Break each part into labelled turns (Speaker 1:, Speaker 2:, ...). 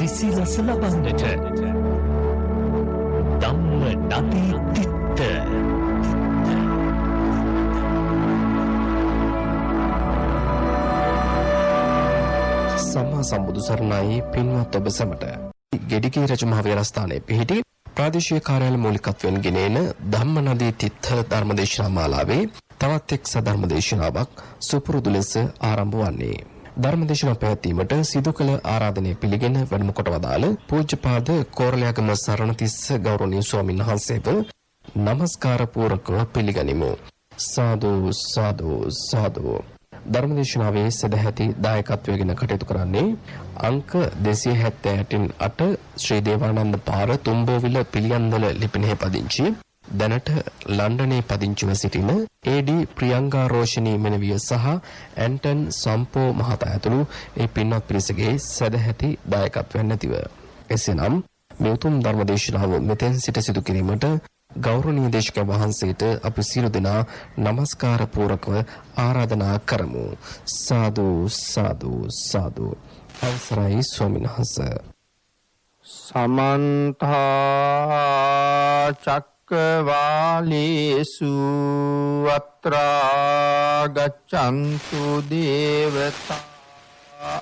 Speaker 1: සිසිලස ලබන්නට ධම්ම නදී තිත්ත
Speaker 2: සම්මා සම්බුදු සරණයි පින්වත් ඔබ සැමට ගෙඩිගේ රජ මහ විහාරස්ථානයේ පිහිටි ප්‍රාදේශීය කාර්යාල මූලිකත්වයෙන් ගෙනෙන ධම්ම නදී තිත්ත ධර්මදේශනා මාලාවේ තවත් එක් සදර්ම දේශනාවක් සුපුරුදු ලෙස ආරම්භ වන්නේ. ධර්මදේශනා පැවැත්වීමට සිදු කළ ආරාධනය පිළිගෙන වැඩම කොට වදාළ පූජ්‍යපාද කෝරළයාගම සරණතිස්ස ගෞරවනීය ස්වාමීන් වහන්සේව নমස්කාර පූර්වකව පිළිගනිමු. සාදු සාදු සාදු. ධර්මදේශනාවේ සදැහැති දායකත්වයෙන් කටයුතු කරන්නේ අංක 278 ශ්‍රී දේවානන්ද පාර තුම්බෝවිල පිළියන්දල ලිපිණෙහි පදිංචි දැනට ලන්ඩනයේ පදිංචිව සිටින ඒ.ඩී. ප්‍රියංගා රෝෂිනී මෙනවිය සහ ඇන්ටන් සම්පෝ මහතා ඇතුළු ඒ පින්වත් පිරිසගේ සදැහැති දායකත්වයෙන් නැතිව එසේනම් මේ උතුම් ධර්මදේශනාව මෙතෙන් සිට සිදු කිරීමට ගෞරවනීය දේශකයන් වහන්සේට අපි සියලු දෙනා নমස්කාර පූර්වකව ආරාධනා කරමු. සාදු සාදු සාදු. අවසරයි ස්වාමීන් වහන්සේ.
Speaker 3: සමන්ත චක්කවාලේසු අත්‍රා ගච්ඡන්තු දේවතා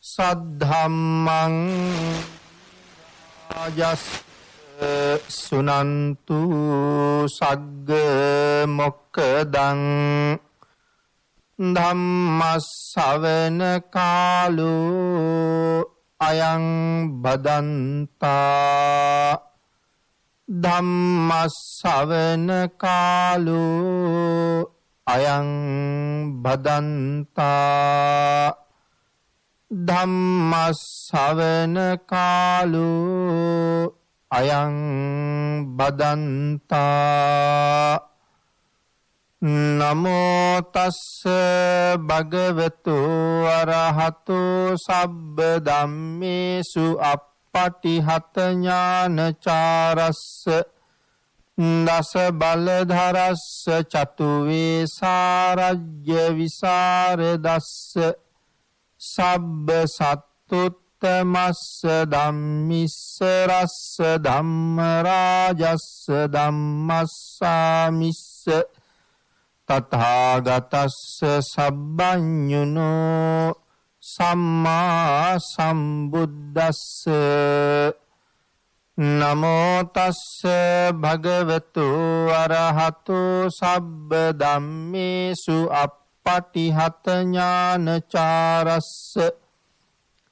Speaker 3: සද්ධම්මං ආජස් සුනන්තු සග්ග මොක්කදං ධම්මස්සවන කාලෝ අයං බදන්තා ධම්මස්සවන කාලෝ අයං බදන්තා ධම්මස්සවන කාලෝ අයං බදන්තා නමෝ තස්ස භගවතු අරහතෝ සබ්බ ධම්මේසු අප්පටිහත ඥානචාරස්ස දස බලධරස්ස චතු වේසාරජ්‍ය විසරදස්ස සබ්බ සත්තුත් තමස්ස ධම්මිස්ස රස්ස ධම්ම රාජස්ස ධම්මස්සාමිස්ස තථාගතස්ස සබ්බඤුනෝ සම්මා සම්බුද්දස්ස නමෝ තස්ස භගවතු අරහතෝ සබ්බ ධම්මේසු අප්පටිහත ඥානචාරස්ස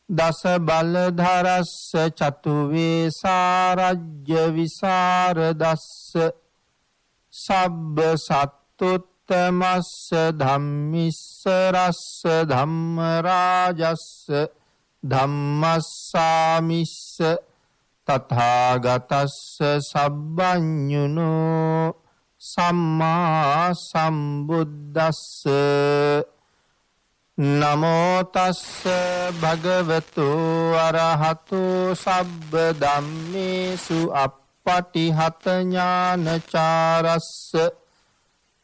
Speaker 3: දස බලධරස්ස චතු වේසාරජ්‍ය විසරදස්ස සබ්බ සත්තුත්තමස්ස ධම්මිස්ස රස්ස ධම්ම රාජස්ස ධම්මස්සාමිස්ස තථාගතස්ස සබ්බඤුනෝ සම්මා සම්බුද්දස්ස නමෝ තස්ස භගවතු අරහතෝ සබ්බ ධම්මේසු අප්පටිහත ඥානචාරස්ස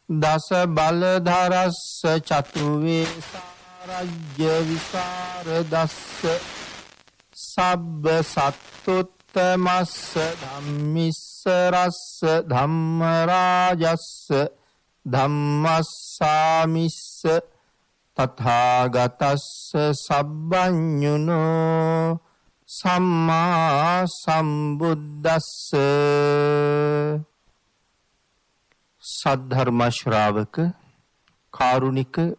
Speaker 3: දස බලධරස්ස චතු වේසාරජ්‍ය විසරදස්ස සබ්බ සත්තුත්තමස්ස ධම්මිස්ස රස්ස ධම්ම රාජස්ස ධම්මස්සාමිස්ස තථාගතස්ස සබ්බඤුනෝ සම්මා සම්බුද්දස්ස. සද්ධර්ම ශ්‍රාවක කාරුණික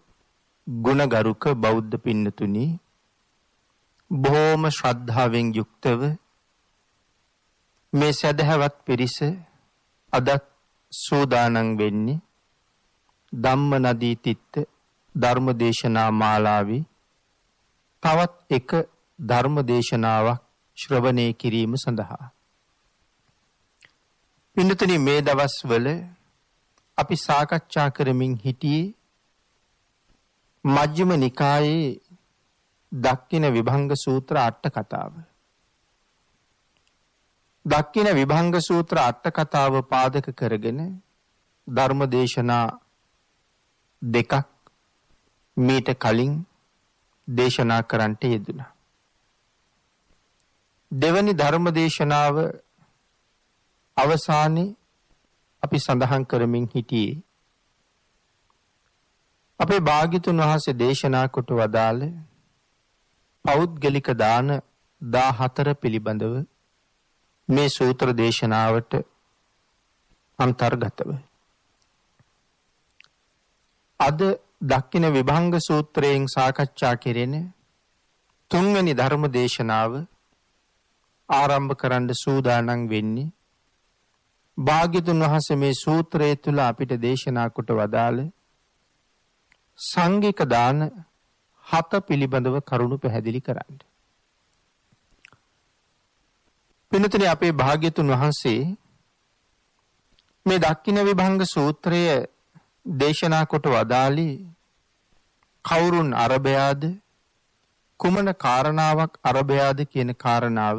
Speaker 3: ගුණගරුක බෞද්ධ පින්නතුනි, බොහෝම ශ්‍රද්ධාවෙන් යුක්තව මේ සදහවත් පිරිස අදත් සූදානම් වෙන්නේ ධම්ම නදී තිත්ත ධර්ම දේශනා මාලාවේ තවත් එක ධර්ම දේශනාවක් ශ්‍රවණය කිරීම සඳහා. පින්නතුනි, මේ දවස්වල අපි සාකච්ඡා කරමින් සිටියේ මජ්ක්‍ධිම නිකායේ දක්ඛින විභංග සූත්‍ර අට කතාව. දක්ඛින විභංග සූත්‍ර අට කතාව පාදක කරගෙන ධර්ම දේශනා දෙකක් මීට කලින් දේශනා කරන්නට යෙදුණා. දෙවනි ධර්ම දේශනාව අවසානයේ අපි සඳහන් කරමින් හිටියේ අපේ භාග්‍යතුන් වහන්සේ දේශනා කොට වදාළ පෞද්ගලික දාන 14 පිළිබඳව මේ සූත්‍ර දේශනාවට අන්තර්ගතව අද දක්ඛින විභංග සූත්‍රයෙන් සාකච්ඡා කෙරෙන තුන්වෙනි ධර්ම දේශනාව ආරම්භ කරන්න සූදානම් වෙන්නේ භාග්‍යතුන් වහන්සේ මේ සූත්‍රය තුල අපිට දේශනා කොට වදාළ සංඝික දාන 7 පිළිබඳව කරුණු පැහැදිලි කරන්න. පින්තුනි අපේ භාග්‍යතුන් වහන්සේ මේ දක්ඛින විභංග සූත්‍රය දේශනා කොට වදාළි කවුරුන් අරබයාද කුමන කාරණාවක් අරබයාද කියන කාරණාව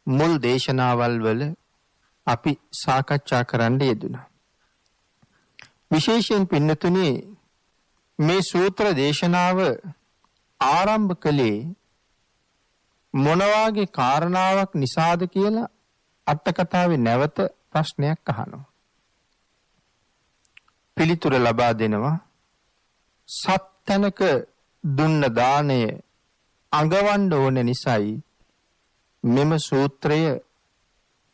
Speaker 3: මුල් දේශනාවල් වල අපි සාකච්ඡා කරන්න යෙදුණා. විශේෂයෙන් පින්නතුනි මේ සූත්‍ර දේශනාව ආරම්භ කළේ මොන වාගේ කාරණාවක් නිසාද කියලා අට කතාවේ නැවත ප්‍රශ්නයක් අහනවා. පිළිතුර ලබා දෙනවා සත් තැනක දුන්න දාණය අඟවන්න ඕන නිසායි මෙම සූත්‍රය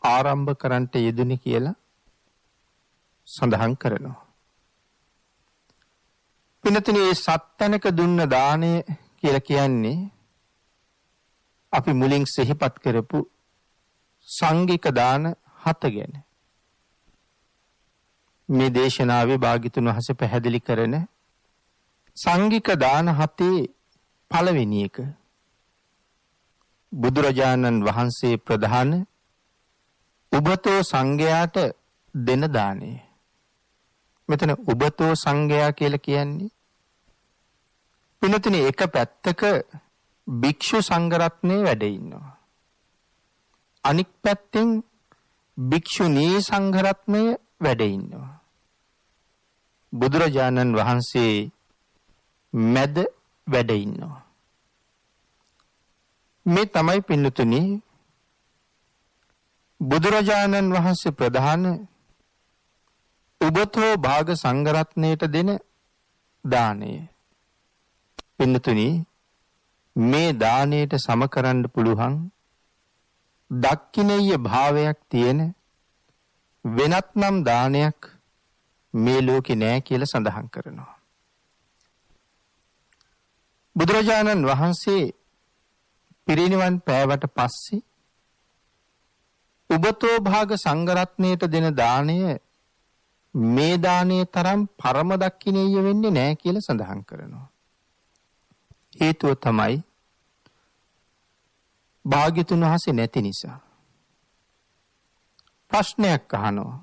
Speaker 3: ආරම්භ කරන්නට යෙදුනේ කියලා සඳහන් කරනවා. පින්නතුනි මේ සත් තැනක දුන්න දාණය කියලා කියන්නේ අපි මුලින් සිහිපත් කරපු සංඝික දාන 7 ගැන. මේ දේශනාවේ භාග්‍යතුන් වහන්සේ පැහැදිලි කරන සංඝික දාන 7 පළවෙනි එක බුදුරජාණන් වහන්සේ ප්‍රධාන උබතෝ සංඝයාට දෙන දාණය. මෙතන උබතෝ සංඝයා කියලා කියන්නේ පින්නතුනි එක පැත්තක භික්ෂු සංඝ රත්නයේ වැඩ ඉන්නවා. අනික් පැත්තෙන් භික්ෂුණී සංඝ රත්නය වැඩ ඉන්නවා. බුදුරජාණන් වහන්සේ මැද වැඩ ඉන්නවා. මේ තමයි පින්නතුනි බුදුරජාණන් වහන්සේ ප්‍රධාන උබතෝ භාග සංඝ රත්නයට දෙන දාණය. පින්නතුනි මේ දාණයට සම කරන්න පුළුවන් දක්ඛිනීය භාවයක් තියෙන වෙනත් නම් දානයක් මේ ලෝකේ නෑ කියලා සඳහන් කරනවා. බුදුරජාණන් වහන්සේ පිරිනිවන් පෑවට පස්සේ උබතෝ භාග සංඝ රත්නයට දෙන දාණය මේ දානයේ තරම් පරම දක්ඛිනීය වෙන්නේ නෑ කියලා සඳහන් කරනවා. හේතුව තමයි භාග්‍යතුන් වහන්සේ නැති නිසා. ප්‍රශ්නයක් අහනවා.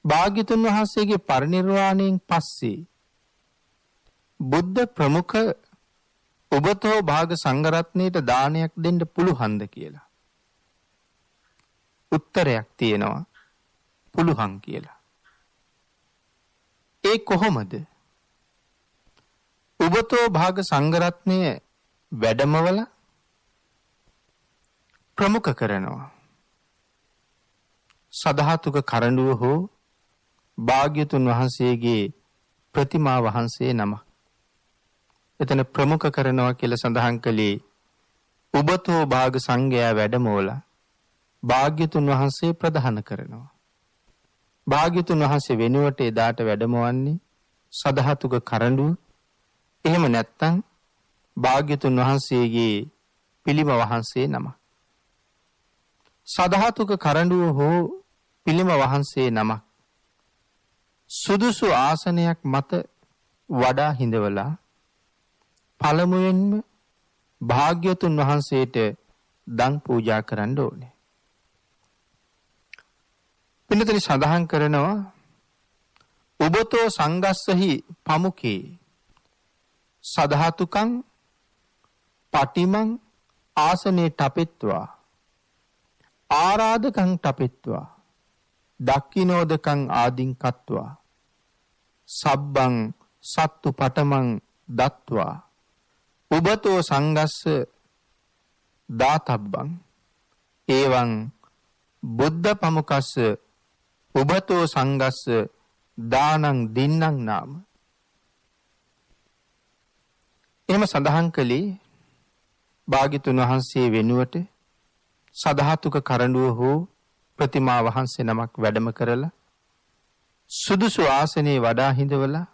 Speaker 3: භාග්‍යතුන් වහන්සේගේ පරිනිර්වාණයෙන් පස්සේ බුද්ධ ප්‍රමුඛ උබතෝ භාග සංඝ රත්නයට දානයක් දෙන්න පුළුවන්ද කියලා. උත්තරයක් තියෙනවා පුළුවන් කියලා. ඒ කොහොමද? උබතෝ භාග සංඝ රත්නය වැඩමවල ප්‍රමුඛ කරනවා. සදහතුක කරඬුව හෝ භාග්‍යතුන් වහන්සේගේ ප්‍රතිමා වහන්සේ නම එතන ප්‍රමුඛ කරනවා කියලා සඳහන් කළේ උබතෝ භාග සංඝයා වැඩමවල භාග්‍යතුන් වහන්සේ ප්‍රධාන කරනවා. භාග්‍යතුන් වහන්සේ වෙනුවට එදාට වැඩමවන්නේ සදහතුක කරඬුව. එහෙම නැත්නම් භාග්‍යතුන් වහන්සේගේ පිළිම වහන්සේ නම. සදහතුක කරඬුව හෝ පිළිම වහන්සේ නම සුදුසු ආසනයක් මත වඩා හිඳවලා පළමුවෙන්ම භාග්‍යතුන් වහන්සේට දන් පූජා කරන්න ඕනේ. පින්නතනි සඳහන් කරනවා උබතෝ සංගස්සහි පමුකේ සදහතුකං පටිමං ආසනේ ටපෙත්වා ආරාධකං ටපෙත්වා දක්ඛිනෝදකං ආදින් කତ୍වා සබ්බං සත්තු පටමං දත්වා උබතෝ සංගස්ස දාතබ්බං එවං බුද්ධ පමුකස්ස උබතෝ සංගස්ස දානං දින්නං නාම. එහෙම සඳහන් කළේ භාග්‍යතුන් වහන්සේ වෙනුවට සදහතුක කරඬුව හෝ ප්‍රතිමා වහන්සේ නමක් වැඩම කරලා සුදුසු ආසනයේ වඩා හිඳවලා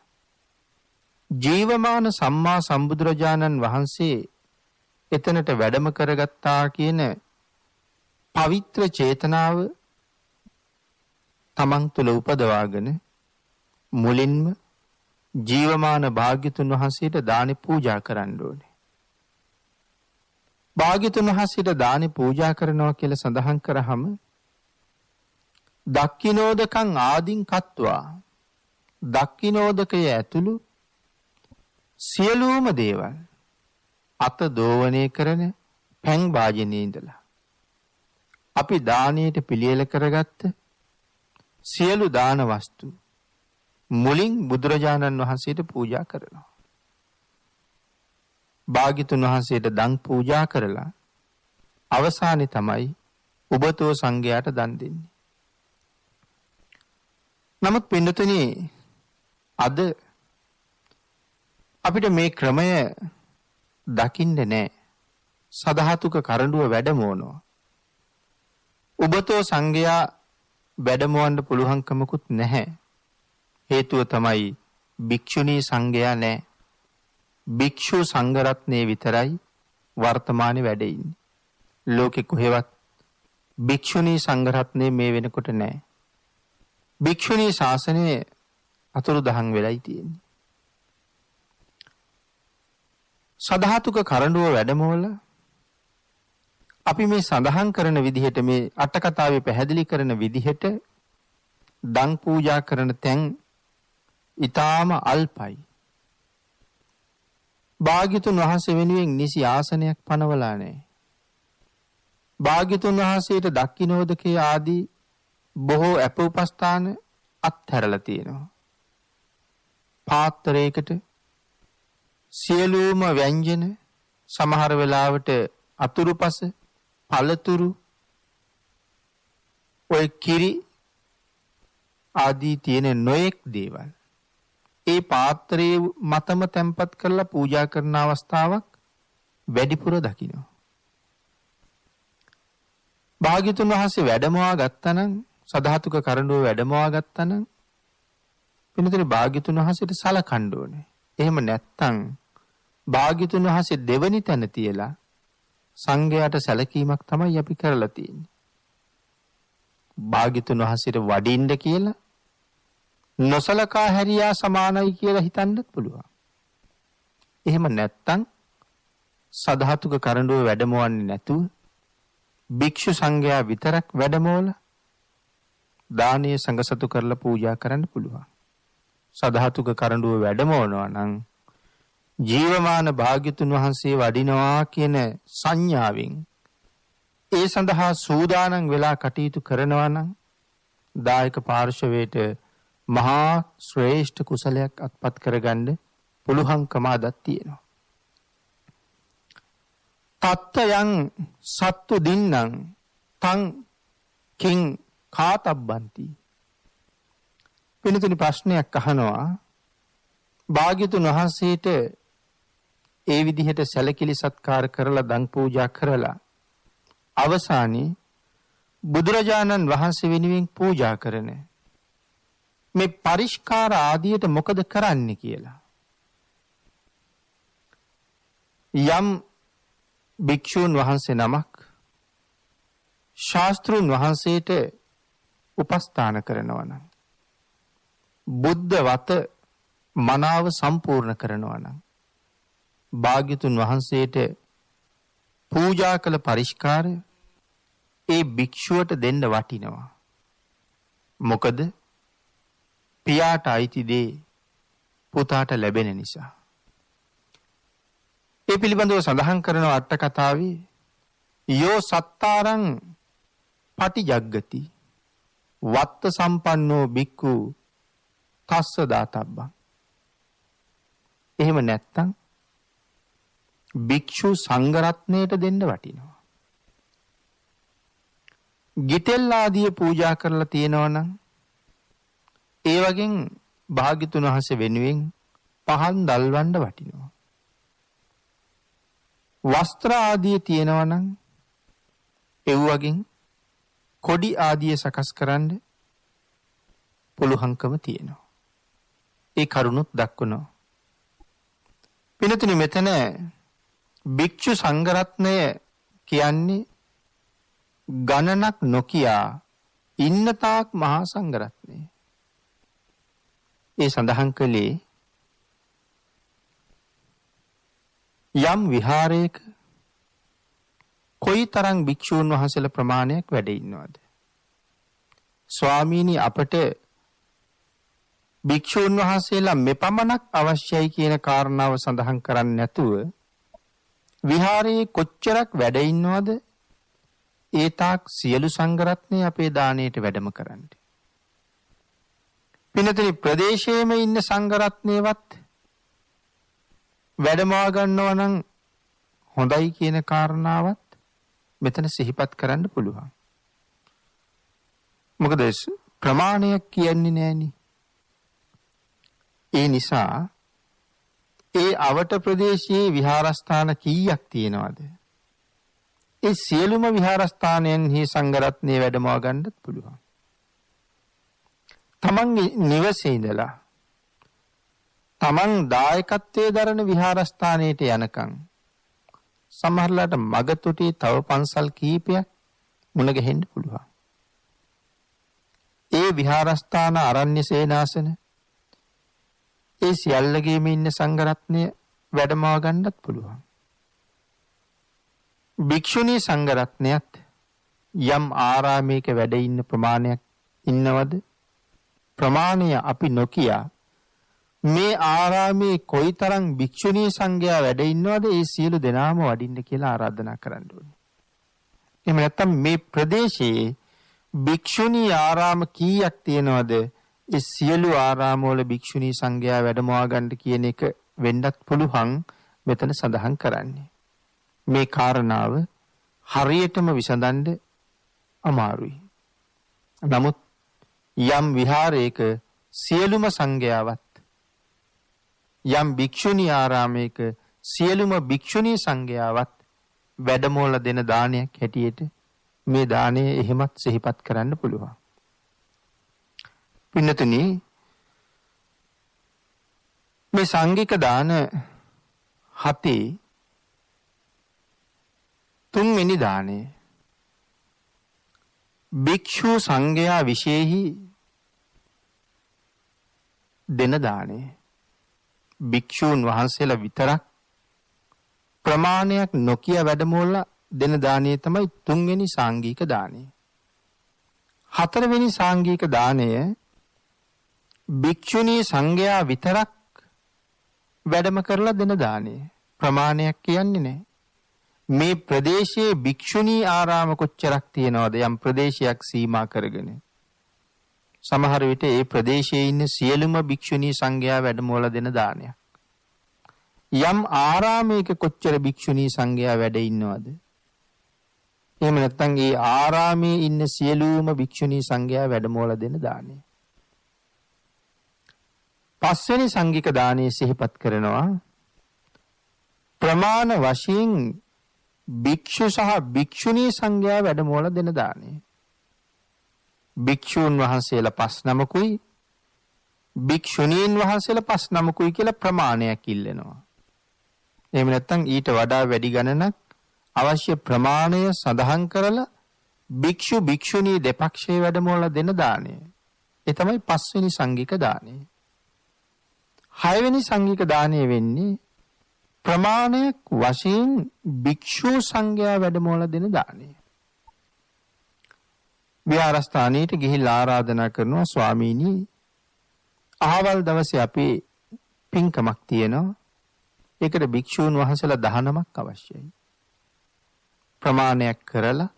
Speaker 3: ජීවමාන සම්මා සම්බුදුරජාණන් වහන්සේ එතනට වැඩම කරගත්තා කියන පවිත්‍ර චේතනාව තමන් තුළ උපදවාගෙන මුලින්ම ජීවමාන භාග්‍යතුන් වහන්සේට දානි පූජා කරන්න ඕනේ. භාග්‍යතුන් වහන්සේට දානි පූජා කරනවා කියලා සඳහන් කරාම දක්ඛිනෝදකං ආදීන් කତ୍වා දක්ඛිනෝදකය ඇතුළු සියලුම දේවල් අත දෝවණය කරන පැන් වාජනේ ඉඳලා අපි දානයට පිළියෙල කරගත්ත සියලු දාන වස්තු මුලින් බුදුරජාණන් වහන්සේට පූජා කරනවා. භාග්‍යතුන් වහන්සේට දන් පූජා කරලා අවසානයේ තමයි උබතෝ සංඝයාට දන් දෙන්නේ. නමුත් පින්නතුනි අද අපිට මේ ක්‍රමය දකින්න නැහැ. සදහතුක කරඬුව වැඩමවනවා. උබතෝ සංඝයා වැඩමවන්න පුළුවන්කමකුත් නැහැ. හේතුව තමයි භික්ෂුණී සංඝයා නැහැ. භික්ෂු සංඝ රත්නයේ විතරයි වර්තමානයේ වැඩ ඉන්නේ. ලෝකෙ කොහෙවත් භික්ෂුණී සංඝ රත්නයේ මේ වෙනකොට නැහැ. භික්ෂුණී ශාසනය අතුරුදහන් වෙලයි තියෙන්නේ. සදහතුක කරඬුව වැඩමවල අපි මේ සඳහන් කරන විදිහට මේ අට කතාවේ පැහැදිලි කරන විදිහට දන් පූජා කරන තැන් ඊටාම අල්පයි. භාග්‍යතුන් වහන්සේ වෙනුවෙන් නිසි ආසනයක් පනවලා නැහැ. භාග්‍යතුන් වහන්සේට දක්ඛිනෝදකේ ආදී බොහෝ අප උපස්ථාන අත්හැරලා තියෙනවා. පාත්‍රයකට සියලුම ව්‍යංජන සමහර වෙලාවට අතුරුපස පළතුරු ඔය කිරි ආදී තියෙන නොයෙක් දේවල් ඒ පාත්‍රයේ මතම තැම්පත් කරලා පූජා කරන අවස්ථාවක් වැඩිපුර දකිනවා. භාග්‍යතුන් වහන්සේ වැඩමවා ගත්තනම් සදහතුක කරඬුව වැඩමවා ගත්තනම් වෙනතර භාග්‍යතුන් වහන්සේට සලකන්න ඕනේ. එහෙම නැත්තම් භාග්‍යතුන් වහන්සේ දෙවනි තැන තියලා සංඝයාට සැලකීමක් තමයි අපි කරලා තියෙන්නේ. භාග්‍යතුන් වහන්සේට වඩින්න කියලා නොසලකා හැරියා සමානයි කියලා හිතන්නත් පුළුවන්. එහෙම නැත්තම් සදහතුක කරඬුව වැඩමවන්නේ නැතුව භික්ෂු සංඝයා විතරක් වැඩමවලා දානීය සංඝසතු කරලා පූජා කරන්න පුළුවන්. සදහතුක කරඬුව වැඩමවනවා නම් ජීවමාන භාග්‍යතුන් වහන්සේ වඩිනවා කියන සංඥාවෙන් ඒ සඳහා සූදානම් වෙලා කටයුතු කරනවා නම් දායක පාර්ශවයට මහා ශ්‍රේෂ්ඨ කුසලයක් අත්පත් කරගන්න පුළුවන්කම අදත් තියෙනවා. තත්තයන් සත්තු දින්නම් තං කිං කාතබ්බන්ති. වෙනතුනි ප්‍රශ්නයක් අහනවා. භාග්‍යතුන් වහන්සේට ඒ විදිහට සැලකිලි සත්කාර කරලා දන් පූජා කරලා අවසානයේ බුදුරජාණන් වහන්සේ වෙනුවෙන් පූජා කරන මේ පරිස්කාර ආදියට මොකද කරන්නේ කියලා. යම් භික්ෂූන් වහන්සේ නමක් ශාස්ත්‍රුන් වහන්සේට උපස්ථාන කරනවා නම් බුද්ධ වත මනාව සම්පූර්ණ කරනවා නම් භාග්‍යතුන් වහන්සේට පූජා කළ පරිස්කාරය ඒ භික්ෂුවට දෙන්න වටිනවා. මොකද පියාට අයිති දේ පුතාට ලැබෙන නිසා. ඒ පිළිබඳව සඳහන් කරන අට කතාවේ යෝ සත්තාරං පටිජග්ගති වත්ත සම්පන්නෝ බික්ඛු තස්ස දාතබ්බං. එහෙම නැත්තම් භික්ෂු සංඝ රත්නයට දෙන්න වටිනවා. ගිතෙල් ආදිය පූජා කරලා තියෙනවා නම් ඒ වගේ භාග්‍යතුන් වහන්සේ වෙනුවෙන් පහන් දල්වන්න වටිනවා. වස්ත්‍ර ආදිය තියෙනවා නම් ඒ වගේ කොඩි ආදිය සකස් කරන්න පුළුවන්කම තියෙනවා. ඒ කරුණුත් දක්වනවා. පිනතුනි මෙතන භික්ෂු සංඝරත්නය කියන්නේ ගණනක් නොකියා ඉන්න තාක් මහා සංඝරත්නය. ඒ සඳහන් කළේ යම් විහාරයක කොයි තරම් භික්ෂූන් වහන්සේලා ප්‍රමාණයක් වැඩ ඉන්නවද? ස්වාමීනි අපට භික්ෂූන් වහන්සේලා මෙපමණක් අවශ්‍යයි කියන කාරණාව සඳහන් කරන්නේ නැතුව විහාරයේ කොච්චරක් වැඩ ඉන්නවද ඒ තාක් සියලු සංඝරත්නය අපේ දාණයට වැඩම කරන්නේ. පිනතුනි ප්‍රදේශයේම ඉන්න සංඝරත්නයවත් වැඩමවා ගන්නවා නම් හොඳයි කියන කාරණාවත් මෙතන සිහිපත් කරන්න පුළුවන්. මොකද ප්‍රමාණයක් කියන්නේ නෑනේ. ඒ නිසා ඒ අවට ප්‍රදේශයේ විහාරස්ථාන කීයක් තියෙනවද? ඒ සියලුම විහාරස්ථානයන්හි සංඝරත්නය වැඩමවා ගන්නත් පුළුවන්. තමන්ගේ නිවසේ ඉඳලා තමන් දායකත්වයේ දරන විහාරස්ථානයට යනකම් සමහරලාට මගතොටේ තව පන්සල් කීපයක් මුණ ගැහෙන්න පුළුවන්. ඒ විහාරස්ථාන අරණ්‍ය සේනාසන ඒ සියල්ලගේම ඉන්න සංඝරත්නය වැඩමවා ගන්නත් පුළුවන්. භික්ෂුණී සංඝරත්නයත් යම් ආරාමයක වැඩ ඉන්න ප්‍රමාණයක් ඉන්නවද? ප්‍රමාණය අපි නොකියා මේ ආරාමයේ කොයිතරම් භික්ෂුණී සංඝයා වැඩ ඉන්නවද ඒ සියලු දෙනාම වඩින්න කියලා ආරාධනා කරන්න ඕනේ. එහෙම නැත්නම් මේ ප්‍රදේශයේ භික්ෂුණී ආරාම කීයක් තියෙනවද ඒ සියලු ආරාමවල භික්ෂුණී සංඝයා වැඩමවා ගන්න කියන එක වෙන්නත් පුළුවන් මෙතන සඳහන් කරන්නේ. මේ කාරණාව හරියටම විසඳන්න අමාරුයි. නමුත් යම් විහාරයක සියලුම සංඝයාවත් යම් භික්ෂුණී ආරාමයක සියලුම භික්ෂුණී සංඝයාවත් වැඩමවල දෙන දානයක් හැටියට මේ දාණය එහෙමත් සිහිපත් කරන්න පුළුවන්. පින්නතුනි මේ සංඝික දාන හතේ තුන්වෙනි දාණය භික්ෂු සංඝයා විශේෂෙහි දෙන දාණය. භික්ෂූන් වහන්සේලා විතරක් ප්‍රමාණයක් නොකිය වැඩමවලා දෙන දාණය තමයි තුන්වෙනි සාංගික දාණය. හතරවෙනි සාංගික දාණය භික්ෂුණී සංඝයා විතරක් වැඩම කරලා දෙන දාණය. ප්‍රමාණයක් කියන්නේ නැහැ. මේ ප්‍රදේශයේ භික්ෂුණී ආරාම කොච්චරක් තියෙනවද යම් ප්‍රදේශයක් සීමා කරගෙන සමහර විට ඒ ප්‍රදේශයේ ඉන්න සියලුම භික්ෂුණී සංඝයා වැඩමවලා දෙන දානයක්. යම් ආරාමයක කොච්චර භික්ෂුණී සංඝයා වැඩ ඉන්නවද? එහෙම නැත්නම් ඒ ආරාමයේ ඉන්න සියලුම භික්ෂුණී සංඝයා වැඩමවලා දෙන දානය. පස්වෙනි සංඝික දානය සිහිපත් කරනවා ප්‍රමාණ වශයෙන් භික්ෂු සහ භික්ෂුණී සංඝයා වැඩමවලා දෙන දානය. භික්ෂූන් වහන්සේලා 5 නමකුයි භික්ෂුණීන් වහන්සේලා 5 නමකුයි කියලා ප්‍රමාණයක් ඉල්ලනවා. එහෙම නැත්නම් ඊට වඩා වැඩි ගණනක් අවශ්‍ය ප්‍රමාණය සඳහන් කරලා භික්ෂු භික්ෂුණී දෙපක්ෂයේ වැඩමවලා දෙන දාණය. ඒ තමයි 5 වෙනි සංඝික දාණය. 6 වෙනි සංඝික දාණය වෙන්නේ ප්‍රමාණයක් වශයෙන් භික්ෂු සංඝයා වැඩමවලා දෙන දාණය. විහාරස්ථානයට ගිහිල්ලා ආරාධනා කරනවා ස්වාමීනි අහවල් දවසේ අපේ පින්කමක් තියෙනවා. ඒකට භික්ෂූන් වහන්සේලා 19ක් අවශ්‍යයි. ප්‍රමාණයක් කරලා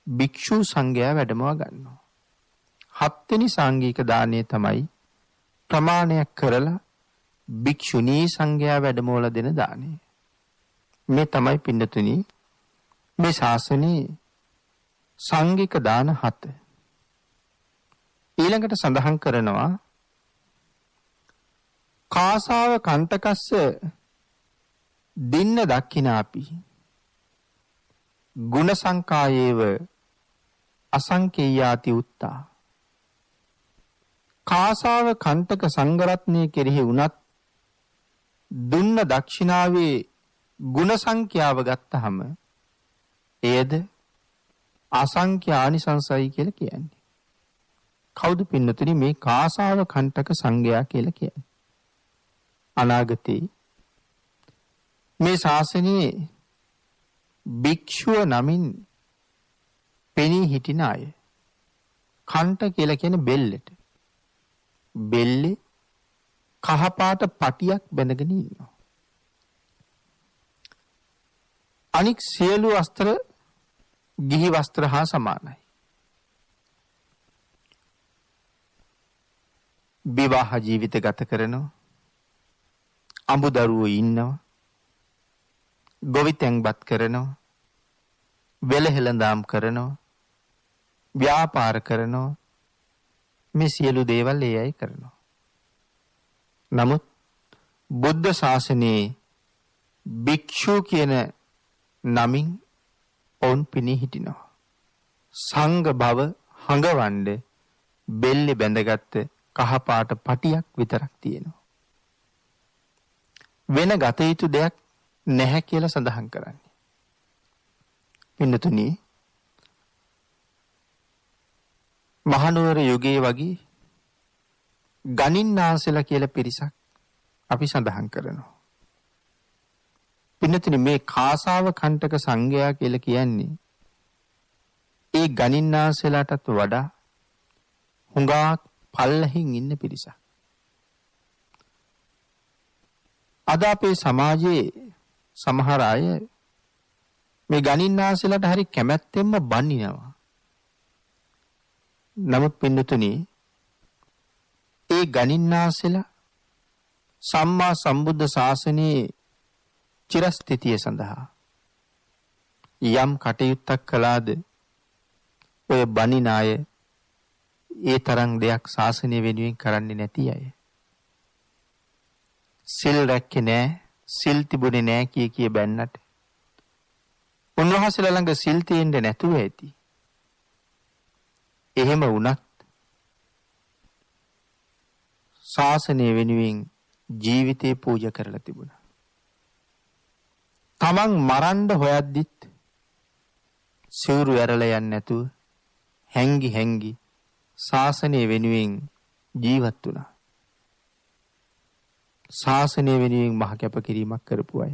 Speaker 3: භික්ෂු සංඝයා වැඩමවා ගන්නවා. 7 වෙනි සාංගික දාණය තමයි ප්‍රමාණයක් කරලා භික්ෂුණී සංඝයා වැඩමවලා දෙන දාණය. මේ තමයි පින්නතුනි මේ ශාසනයේ සංඝික දාන 7. ඊළඟට සඳහන් කරනවා කාසාව කණ්ඨකස්ස දින්න දක්ඛිනාපි ගුණ සංකායේව අසංකේයාති උත්තා. කාසාව කණ්ඨක සංඝරත්නයේ කෙරෙහි උනත් දුන්න දක්ෂිනාවේ ගුණ සංඛ්‍යාව ගත්තහම එයද අසංඛ්‍ය ආනිසංසයි කියලා කියන්නේ. කවුද පින්නතුනි මේ කාසාව කණ්ඨක සංඝයා කියලා කියන්නේ? අනාගතේ මේ ශාසනයේ භික්ෂුව නමින් පෙනී හිටින අය. කණ්ඨ කියලා කියන්නේ බෙල්ලට. බෙල්ලේ කහපාට පටියක් බැඳගෙන ඉන්නවා. අනික් සියලු වස්ත්‍ර ගිහි වස්ත්‍ර හා සමානයි. විවාහ ජීවිත ගත කරනවා. අඹදරුවෝ ඉන්නවා. ගොවිතැන්පත් කරනවා. වෙලහෙළඳාම් කරනවා. ව්‍යාපාර කරනවා. මේ සියලු දේවල් ඒ අය කරනවා. නමුත් බුද්ධ ශාසනයේ භික්ෂු කියන නමින් ඔවුන් පිණි හිටිනවා. සංඝ භව හඟවන්න බෙල්ලේ බැඳගත්ත කහපාට පටියක් විතරක් තියෙනවා. වෙන ගත යුතු දෙයක් නැහැ කියලා සඳහන් කරන්නේ. පින්නතුනි මහනුවර යුගයේ වගේ ගණින්නාසලා කියලා පිරිසක් අපි සඳහන් කරනවා. පින්නතුනි මේ කාසාව කණ්ඨක සංඝයා කියලා කියන්නේ ඒ ගණින්නාසලාටත් වඩා හුඟක් පල්ලහින් ඉන්න පිරිසක්. අද අපේ සමාජයේ සමහර අය මේ ගණින්නාසලාට හරි කැමැත්තෙන්ම බනිනවා. නමුත් පින්නතුනි ඒ ගණින්නාසලා සම්මා සම්බුද්ධ ශාසනයේ චිරස්ථිතිය සඳහා යම් කටයුත්තක් කළාද ඔය බණින අය ඒ තරම් දෙයක් ශාසනය වෙනුවෙන් කරන්නේ නැති අය. සිල් රැක්කේ නෑ, සිල් තිබුණේ නෑ කිය බැන්නට උන්වහන්සේලා ළඟ සිල් තියෙන්නේ නැතුව ඇති. එහෙම වුණත් ශාසනය වෙනුවෙන් ජීවිතේ පූජා කරලා තිබුණා. තමන් මරන්න හොයද්දිත් සිවුරු ඇරලා යන්නේ නැතුව හැංගි ශාසනය වෙනුවෙන් ජීවත් වුණා. ශාසනය වෙනුවෙන් මහ කැපකිරීමක් කරපු අය.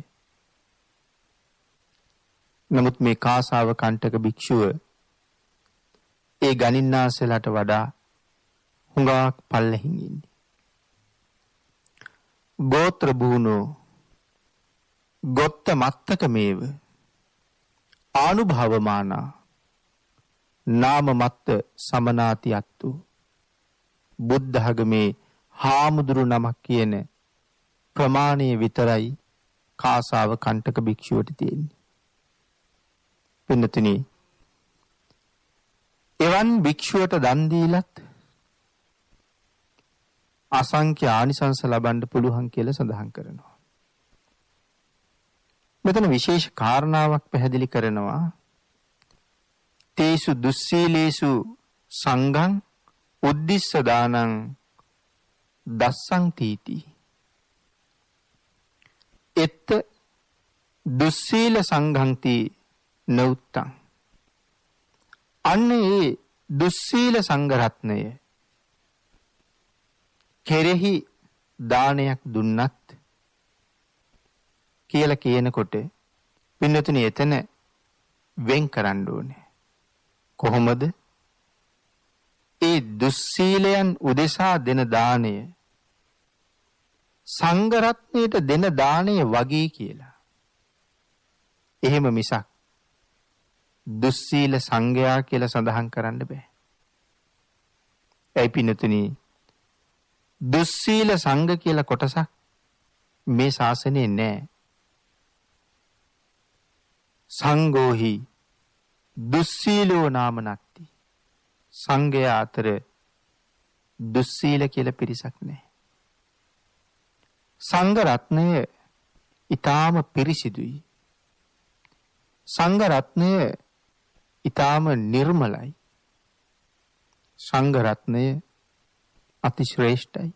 Speaker 3: නමුත් මේ කාසාව කණ්ඨක භික්ෂුව ඒ ගණින්නාසලාට වඩා හුඟක් පල්ලෙහින් ඉන්නේ. ගෝත්‍ර භූනෝ ගොත්ත මත්තක මේව ආනුභවමානා නාම මත්ත සමනාති අත්තු. බුද්ධ ආගමේ හාමුදුරු නමක් කියන ප්‍රමාණය විතරයි කාසාව කණ්ඨක භික්ෂුවට තියෙන්නේ. පින්නතුනි එවන් භික්ෂුවට දන් දීලත් අසංඛ්‍ය ආනිසංස ලබන්න පුළුවන් කියලා සඳහන් කරනවා. මෙතන විශේෂ කාරණාවක් පැහැදිලි කරනවා. තේසු දුස්සීලේසු සංඝං උද්දිස්ස දානං දස්සං තීති. එත්ත දුස්සීල සංඝංති නෞත්තං. අන්න ඒ දුස්සීල සංඝරත්නය කෙරෙහි දානයක් දුන්නත් කියලා කියනකොට පින්නතුනි එතන වෙන් කරන්න ඕනේ. කොහොමද? ඒ දුස්සීලයන් උදෙසා දෙන දාණය සංඝරත්නයට දෙන දාණය වගේ කියලා. එහෙම මිසක් දුස්සීල සංඝයා කියලා සඳහන් කරන්න බෑ. ඒ පින්නතුනි දුස්සීල සංඝ කියලා කොටසක් මේ ශාසනයේ නෑ. සංඝෝහි දුස්සීලෝ නාම නත්ති. සංඝයා අතර දුස්සීල කියලා පිරිසක් නැහැ. සංඝ රත්නය ඊටාම පිරිසිදුයි. සංඝ රත්නය ඊටාම නිර්මලයි. සංඝ රත්නය අතිශ්‍රේෂ්ඨයි.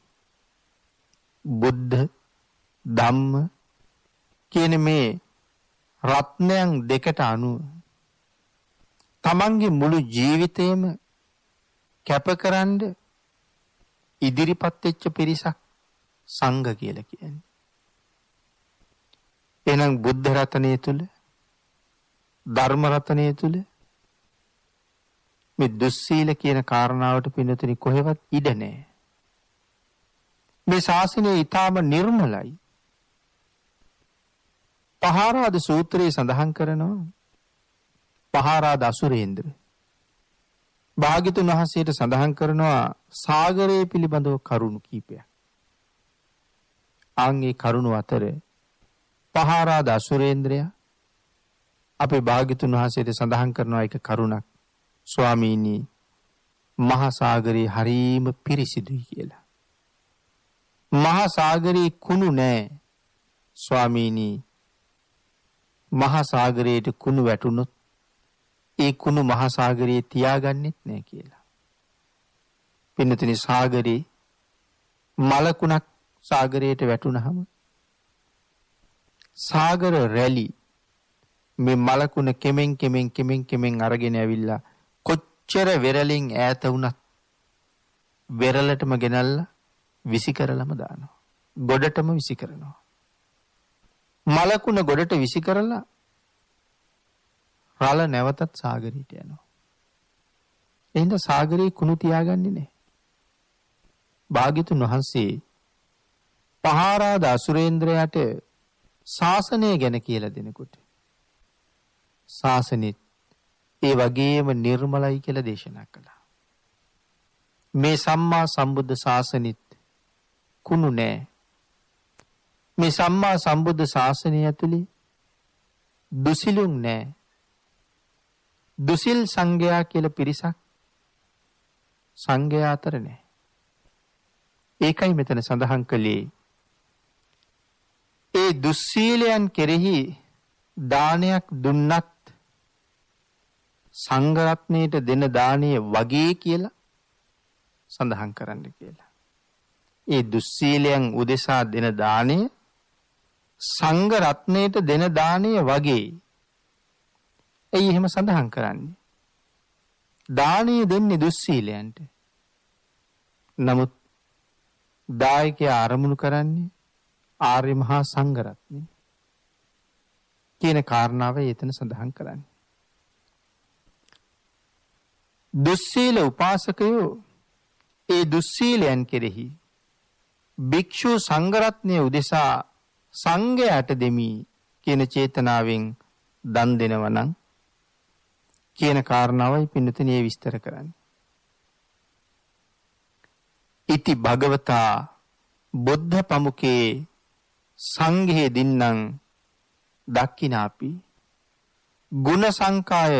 Speaker 3: බුද්ධ ධම්ම කියන මේ රත්නයන් දෙකට අනුව තමන්ගේ මුළු ජීවිතේම කැපකරන්න ඉදිරිපත් වෙච්ච පිරිසක් සංඝ කියලා කියන්නේ. එහෙනම් බුද්ධ රත්නය තුල ධර්ම රත්නය තුල මේ දුස්සීල කියන කාරණාවට පින්නතුනි කොහෙවත් ඉඩ නැහැ. මේ ශාසනය ඊටාම නිර්මලයි. පහාරාද සූත්‍රයේ සඳහන් කරනවා පහාරාද අසුරේන්ද්‍ර භාග්‍යතුන් වහන්සේට සඳහන් කරනවා සාගරයේ පිළිබඳව කරුණු කීපයක්. ආන්ගේ කරුණු අතර පහාරාද අසුරේන්ද්‍රයා අපේ භාග්‍යතුන් වහන්සේට සඳහන් කරනවා එක කරුණක්. ස්වාමීනි මහා සාගරේ හරීම පිරිසිදුයි කියලා. මහා සාගරේ කුණු නැහැ. ස්වාමීනි මහා සාගරයට කුණු වැටුනොත් ඒ කුණු මහා සාගරේ තියාගන්නෙත් නැහැ කියලා. පින්නතුනි සාගරේ මලකුණක් සාගරයට වැටුනහම සාගර රැලි මේ මලකුණ කෙමෙන් අරගෙන ඇවිල්ලා කොච්චර වෙරළින් ඈත වුණත් වෙරළටම ගෙනල්ලා විසි කරලම දානවා. ගොඩටම විසි කරනවා. මලකුණ ගොඩට විසි කරලා රළ නැවතත් සාගරයට යනවා. එහෙනම් සාගරේ කුණු තියාගන්නේ නැහැ. භාග්‍යතුන් වහන්සේ පහාරාද අසුරේන්ද්‍රයාට ශාසනය ගැන කියලා දෙනකොට ශාසනෙත් ඒ වගේම නිර්මලයි කියලා දේශනා කළා. මේ සම්මා සම්බුද්ධ ශාසනෙත් කුණු නැහැ. මේ සම්මා සම්බුද්ධ ශාසනය ඇතුලේ දුසිලුන් නැහැ. දුසිල් සංඝයා කියලා පිරිසක් සංඝයා අතර නැහැ. ඒකයි මෙතන සඳහන් කළේ ඒ දුස්සීලයන් කෙරෙහි දානයක් දුන්නත් සංඝ රත්නයට දෙන දාණය වගේ කියලා සඳහන් කරන්න කියලා. ඒ දුස්සීලයන් උදෙසා දෙන දාණය සංඝ රත්නයට දෙන දාණය වගේ. එයි එහෙම සඳහන් කරන්නේ. දාණය දෙන්නේ දුස්සීලයන්ට. නමුත් දායකයා අරමුණු කරන්නේ ආර්ය මහා සංඝ රත්නය කියන කාරණාව එතන සඳහන් කරන්නේ. දුස්සීල උපාසකයෝ ඒ දුස්සීලයන් කෙරෙහි භික්ෂු සංඝ රත්නය උදෙසා සංඝයාට දෙමි කියන චේතනාවෙන් දන් දෙනවා නම් කියන කාරණාවයි පින්නතනිය විස්තර කරන්නේ. ඉති භගවතා බුද්ධ පමුකේ සංඝේ දින්නම් දක්ඛිනාපි ගුණ සංකාය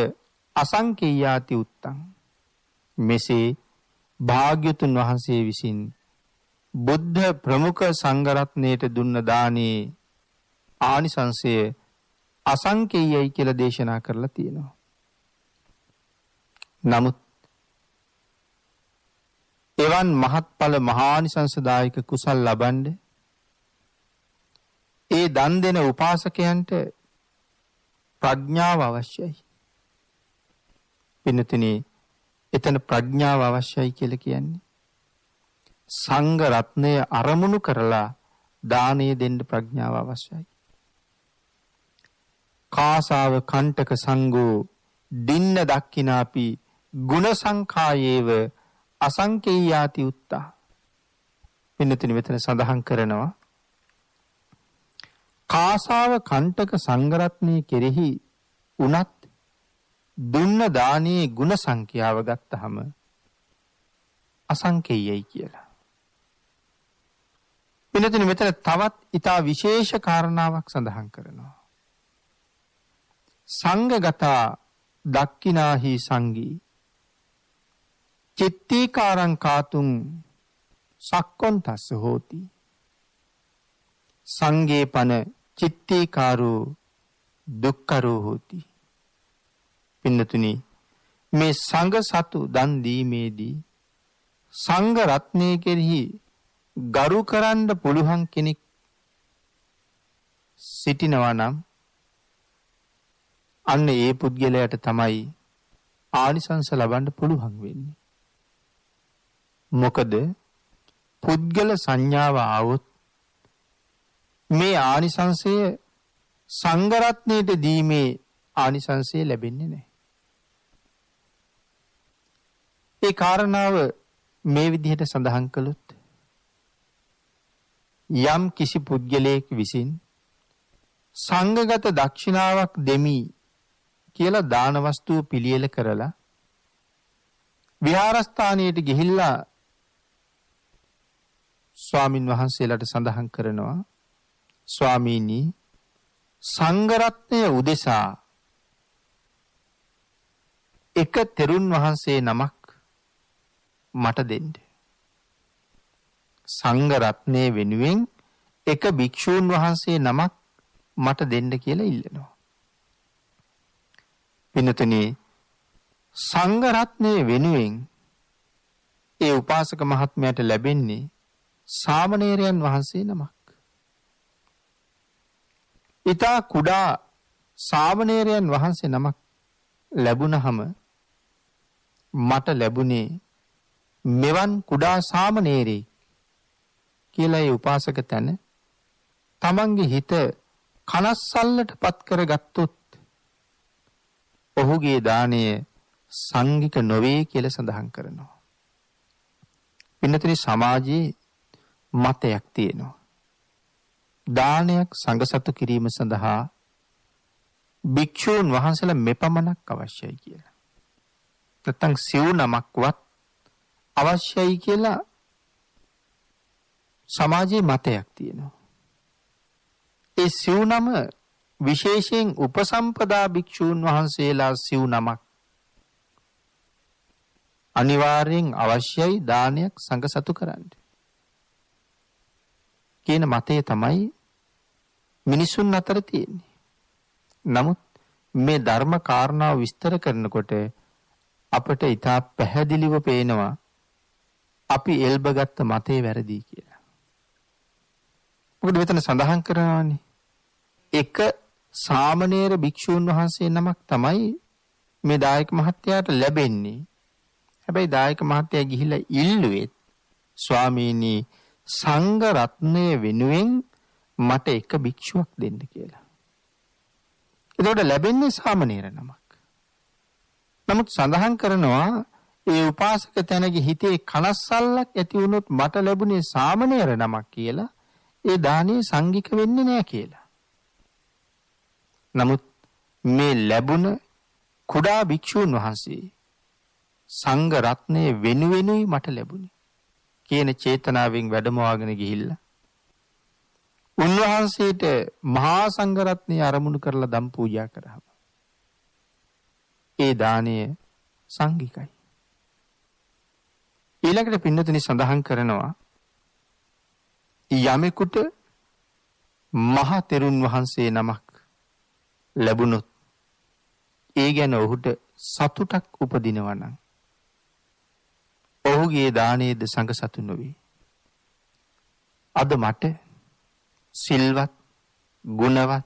Speaker 3: අසංකේයාති උත්තං. මෙසේ භාග්‍යතුන් වහන්සේ විසින් බුද්ධ ප්‍රමුඛ සංඝ රත්නයට දුන්න දානේ ආනිසංසය අසංකේයයි කියලා දේශනා කරලා තියෙනවා. නමුත් එවන් මහත්ඵල මහානිසංසදායක කුසල් ලබන්න ඒ දන් දෙන උපාසකයන්ට ප්‍රඥාව අවශ්‍යයි. පින්නතුනි එතන ප්‍රඥාව අවශ්‍යයි කියලා කියන්නේ සංඝ රත්නය අරමුණු කරලා දානය දෙන්න ප්‍රඥාව අවශ්‍යයි. කාසාව කණ්ඨක සංඝෝ දින්න දක්ඛිනාපි ගුණ සංඛායේව අසංකේයාති උත්තා. පින්නතුනි මෙතන සඳහන් කරනවා කාසාව කණ්ඨක සංඝ රත්නයේ කෙරෙහි උනත් දුන්න දානයේ ගුණ සංඛ්‍යාව ගත්තහම අසංකේයයි කියලා. පින්නතුනි මෙතන තවත් ඊටා විශේෂ කාරණාවක් සඳහන් කරනවා. සංඝගතා දක්ඛිනාහි සංඝී චිත්තීකාරං කාතුං සක්කොන්තස්ස හෝති සංඝේ පන චිත්තීකාරෝ දුක්ඛරෝ හෝති. පින්නතුනි, මේ සංඝ සතු දන් දීමේදී සංඝ රත්නය කෙරෙහි ගරු කරන්න පුළුවන් කෙනෙක් සිටිනවා නම් අන්න ඒ පුද්ගලයාට තමයි ආනිසංස ලබන්න පුළුවන් වෙන්නේ. මොකද පුද්ගල සංඥාව આવොත් මේ ආනිසංසය සංඝ රත්නයට දීමේ ආනිසංසය ලැබෙන්නේ නැහැ. ඒ කාරණාව මේ විදිහට සඳහන් කළොත් යම් කිසි පුද්ගලයෙක් විසින් සංඝගත දක්ෂිනාවක් දෙමි කියලා දාන වස්තුව පිළියෙල කරලා විහාරස්ථානයට ගිහිල්ලා ස්වාමින් වහන්සේලාට සඳහන් කරනවා, ස්වාමීනි, සංඝ රත්නය උදෙසා එක තෙරුන් වහන්සේ නමක් මට දෙන්න. සංඝ රත්නය වෙනුවෙන් එක භික්ෂූන් වහන්සේ නමක් මට දෙන්න කියලා ඉල්ලනවා. පින්නතුනි, සංඝ රත්නය වෙනුවෙන් ඒ උපාසක මහත්මයාට ලැබෙන්නේ සාමණේරයන් වහන්සේ නමක්. ඊතා කුඩා සාමණේරයන් වහන්සේ නමක් ලැබුණහම මට ලැබුණේ මෙවන් කුඩා සාමණේරයෙක් කියලා ඒ උපාසක තැන තමන්ගේ හිත කනස්සල්ලට පත් කරගත්තොත් ඔහුගේ දාණය සංඝික නොවේ කියලා සඳහන් කරනවා. පින්නතුනි, සමාජයේ මතයක් තියෙනවා. දානයක් සංඝසතු කිරීම සඳහා භික්ෂූන් වහන්සේලා මෙපමණක් අවශ්‍යයි කියලා. නැත්තම් සිව් නමක්වත් අවශ්‍යයි කියලා සමාජයේ මතයක් තියෙනවා. ඒ සිව් නම විශේෂයෙන් උපසම්පදා භික්ෂූන් වහන්සේලා සිව් නමක් අනිවාර්යෙන් අවශ්‍යයි දානයක් සංඝසතු කරන්න කියන මතය තමයි මිනිසුන් අතර තියෙන්නේ. නමුත් මේ ධර්ම කාරණාව විස්තර කරනකොට අපට ඉතා පැහැදිලිව පේනවා අපි එල්බගත්ත මතේ වැරදි කියලා. මොකද මෙතන සඳහන් කරනවානේ එක සාමණේර භික්ෂූන් වහන්සේ නමක් තමයි මේ දායක මහත්තයාට ලැබෙන්නේ. හැබැයි දායක මහත්තයා ගිහිල්ලා ඉල්ලුවෙත්, ස්වාමීනි, සංඝ රත්නය වෙනුවෙන් මට එක භික්ෂුවක් දෙන්න කියලා. එතකොට ලැබෙන්නේ සාමණේර නමක්. නමුත් සඳහන් කරනවා ඒ උපාසක තැනගේ හිතේ කනස්සල්ලක් ඇති වුණොත් මට ලැබුණේ සාමණේර නමක් කියලා ඒ දානේ සංඝික වෙන්නේ නැහැ කියලා. නමුත් මේ ලැබුණ කුඩා භික්ෂූන් වහන්සේ සංඝ රත්නයේ වෙනුවෙනුයි මට ලැබුණේ කියන චේතනාවෙන් වැඩමවාගෙන ගිහිල්ලා උන්වහන්සේට මහා සංඝ රත්නය අරමුණු කරලා දම් පූජා කරාම ඒ දානය සංඝිකයි. ඊළඟට පින්නතුනි සඳහන් කරනවා යමෙකුට මහ තෙරුන් වහන්සේ නමක් ලැබුණොත් ඒ ගැන ඔහුට සතුටක් උපදිනවා නම් ඔහුගේ දානයේද සංඝ සතු නොවේ. අද මට සිල්වත් ගුණවත්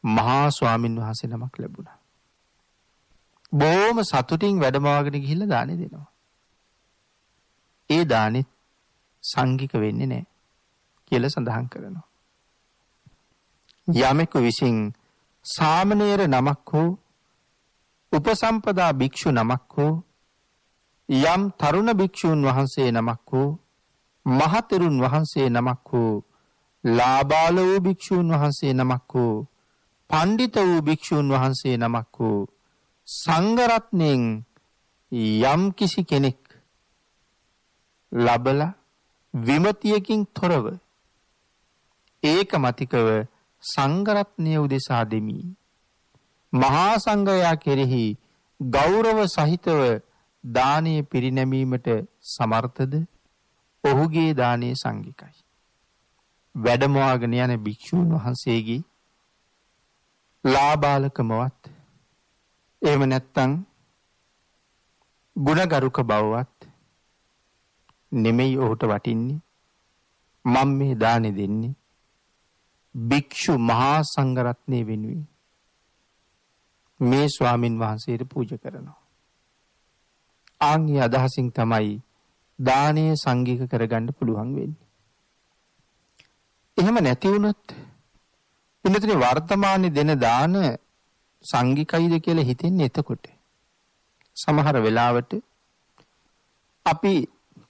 Speaker 3: මහා ස්වාමින් වහන්සේ නමක් ලැබුණා. බොහොම සතුටින් වැඩමවාගෙන ගිහිල්ලා දානෙ දෙනවා. ඒ දානෙත් සංඝික වෙන්නේ නැහැ කියලා සඳහන් කරනවා. යමෙකු විසින් සාමණේර නමක් හෝ උපසම්පදා භික්ෂු නමක් හෝ යම් තරුණ භික්ෂූන් වහන්සේ නමක් හෝ මහතෙරුන් වහන්සේ නමක් හෝ ලාබාල වූ භික්ෂූන් වහන්සේ නමක් හෝ පණ්ඩිත වූ භික්ෂූන් වහන්සේ නමක් හෝ සංඝ රත්නයෙන් යම් කිසි කෙනෙක් ලබලා විමතියකින් තොරව ඒකමතිකව සංඝ රත්නය උදෙසා දෙමි. මහා සංඝයා කෙරෙහි ගෞරව සහිතව දානය පිරිනැමීමට සමර්ථද? ඔහුගේ දානය සංඝිකයි. වැඩමවාගෙන යන භික්ෂූන් වහන්සේගේ ලාබාලකමවත් එහෙම නැත්තම් ගුණගරුක බවවත් නෙමෙයි ඔහුට වටින්නේ. මම මේ දානෙ දෙන්නේ භික්ෂු මහා සංඝරත්නය වෙනුවෙන්. මේ ස්වාමින් වහන්සේට පූජා කරනවා. ආන්ගේ අදහසින් තමයි දානය සංඝික කරගන්න පුළුවන් වෙන්නේ. එහෙම නැති වුණොත් ඉන්නතේ වර්තමානයේ දෙන දාන සංඝිකයිද කියලා හිතෙන්නේ එතකොට. සමහර වෙලාවට අපි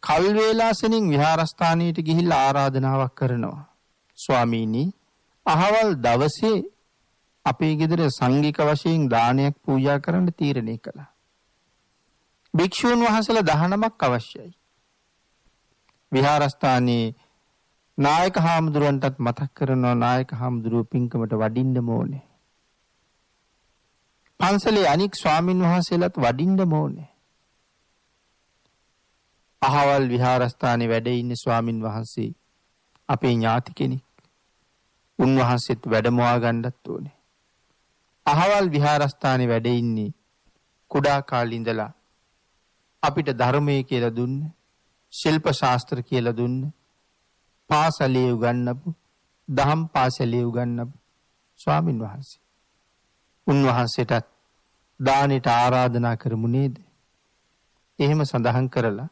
Speaker 3: කල් වේලාසෙනින් විහාරස්ථානයට ගිහිල්ලා ආරාධනාවක් කරනවා. ස්වාමීනි, අහවල් දවසේ අපේ ගෙදර සංඝික වශයෙන් දානයක් පූජා කරන්න තීරණය කළා. භික්ෂූන් වහන්සේලා 19ක් අවශ්‍යයි. විහාරස්ථානයේ නායක හාමුදුරුවන්ටත් මතක් කරනවා නායක හාමුදුරුවෝ පින්කමට වඩින්න ඕනේ. පන්සලේ අනික් ස්වාමින් වහන්සේලාත් වඩින්න ඕනේ. අහවල් විහාරස්ථානයේ වැඩ ඉන්න ස්වාමින් වහන්සේ අපේ ඥාති කෙනෙක්. උන්වහන්සේත් වැඩමවා ගන්නත් ඕනේ. අහවල් විහාරස්ථානයේ වැඩ ඉන්නේ කුඩා කාලේ ඉඳලා අපිට ධර්මයේ කියලා දුන්න, ශිල්ප ශාස්ත්‍ර කියලා දුන්න, පාසලේ උගන්වපු, දහම් පාසලේ උගන්වපු ස්වාමින් වහන්සේ. උන්වහන්සේටත් දානෙට ආරාධනා කරමු නේද? එහෙම සඳහන් කරලා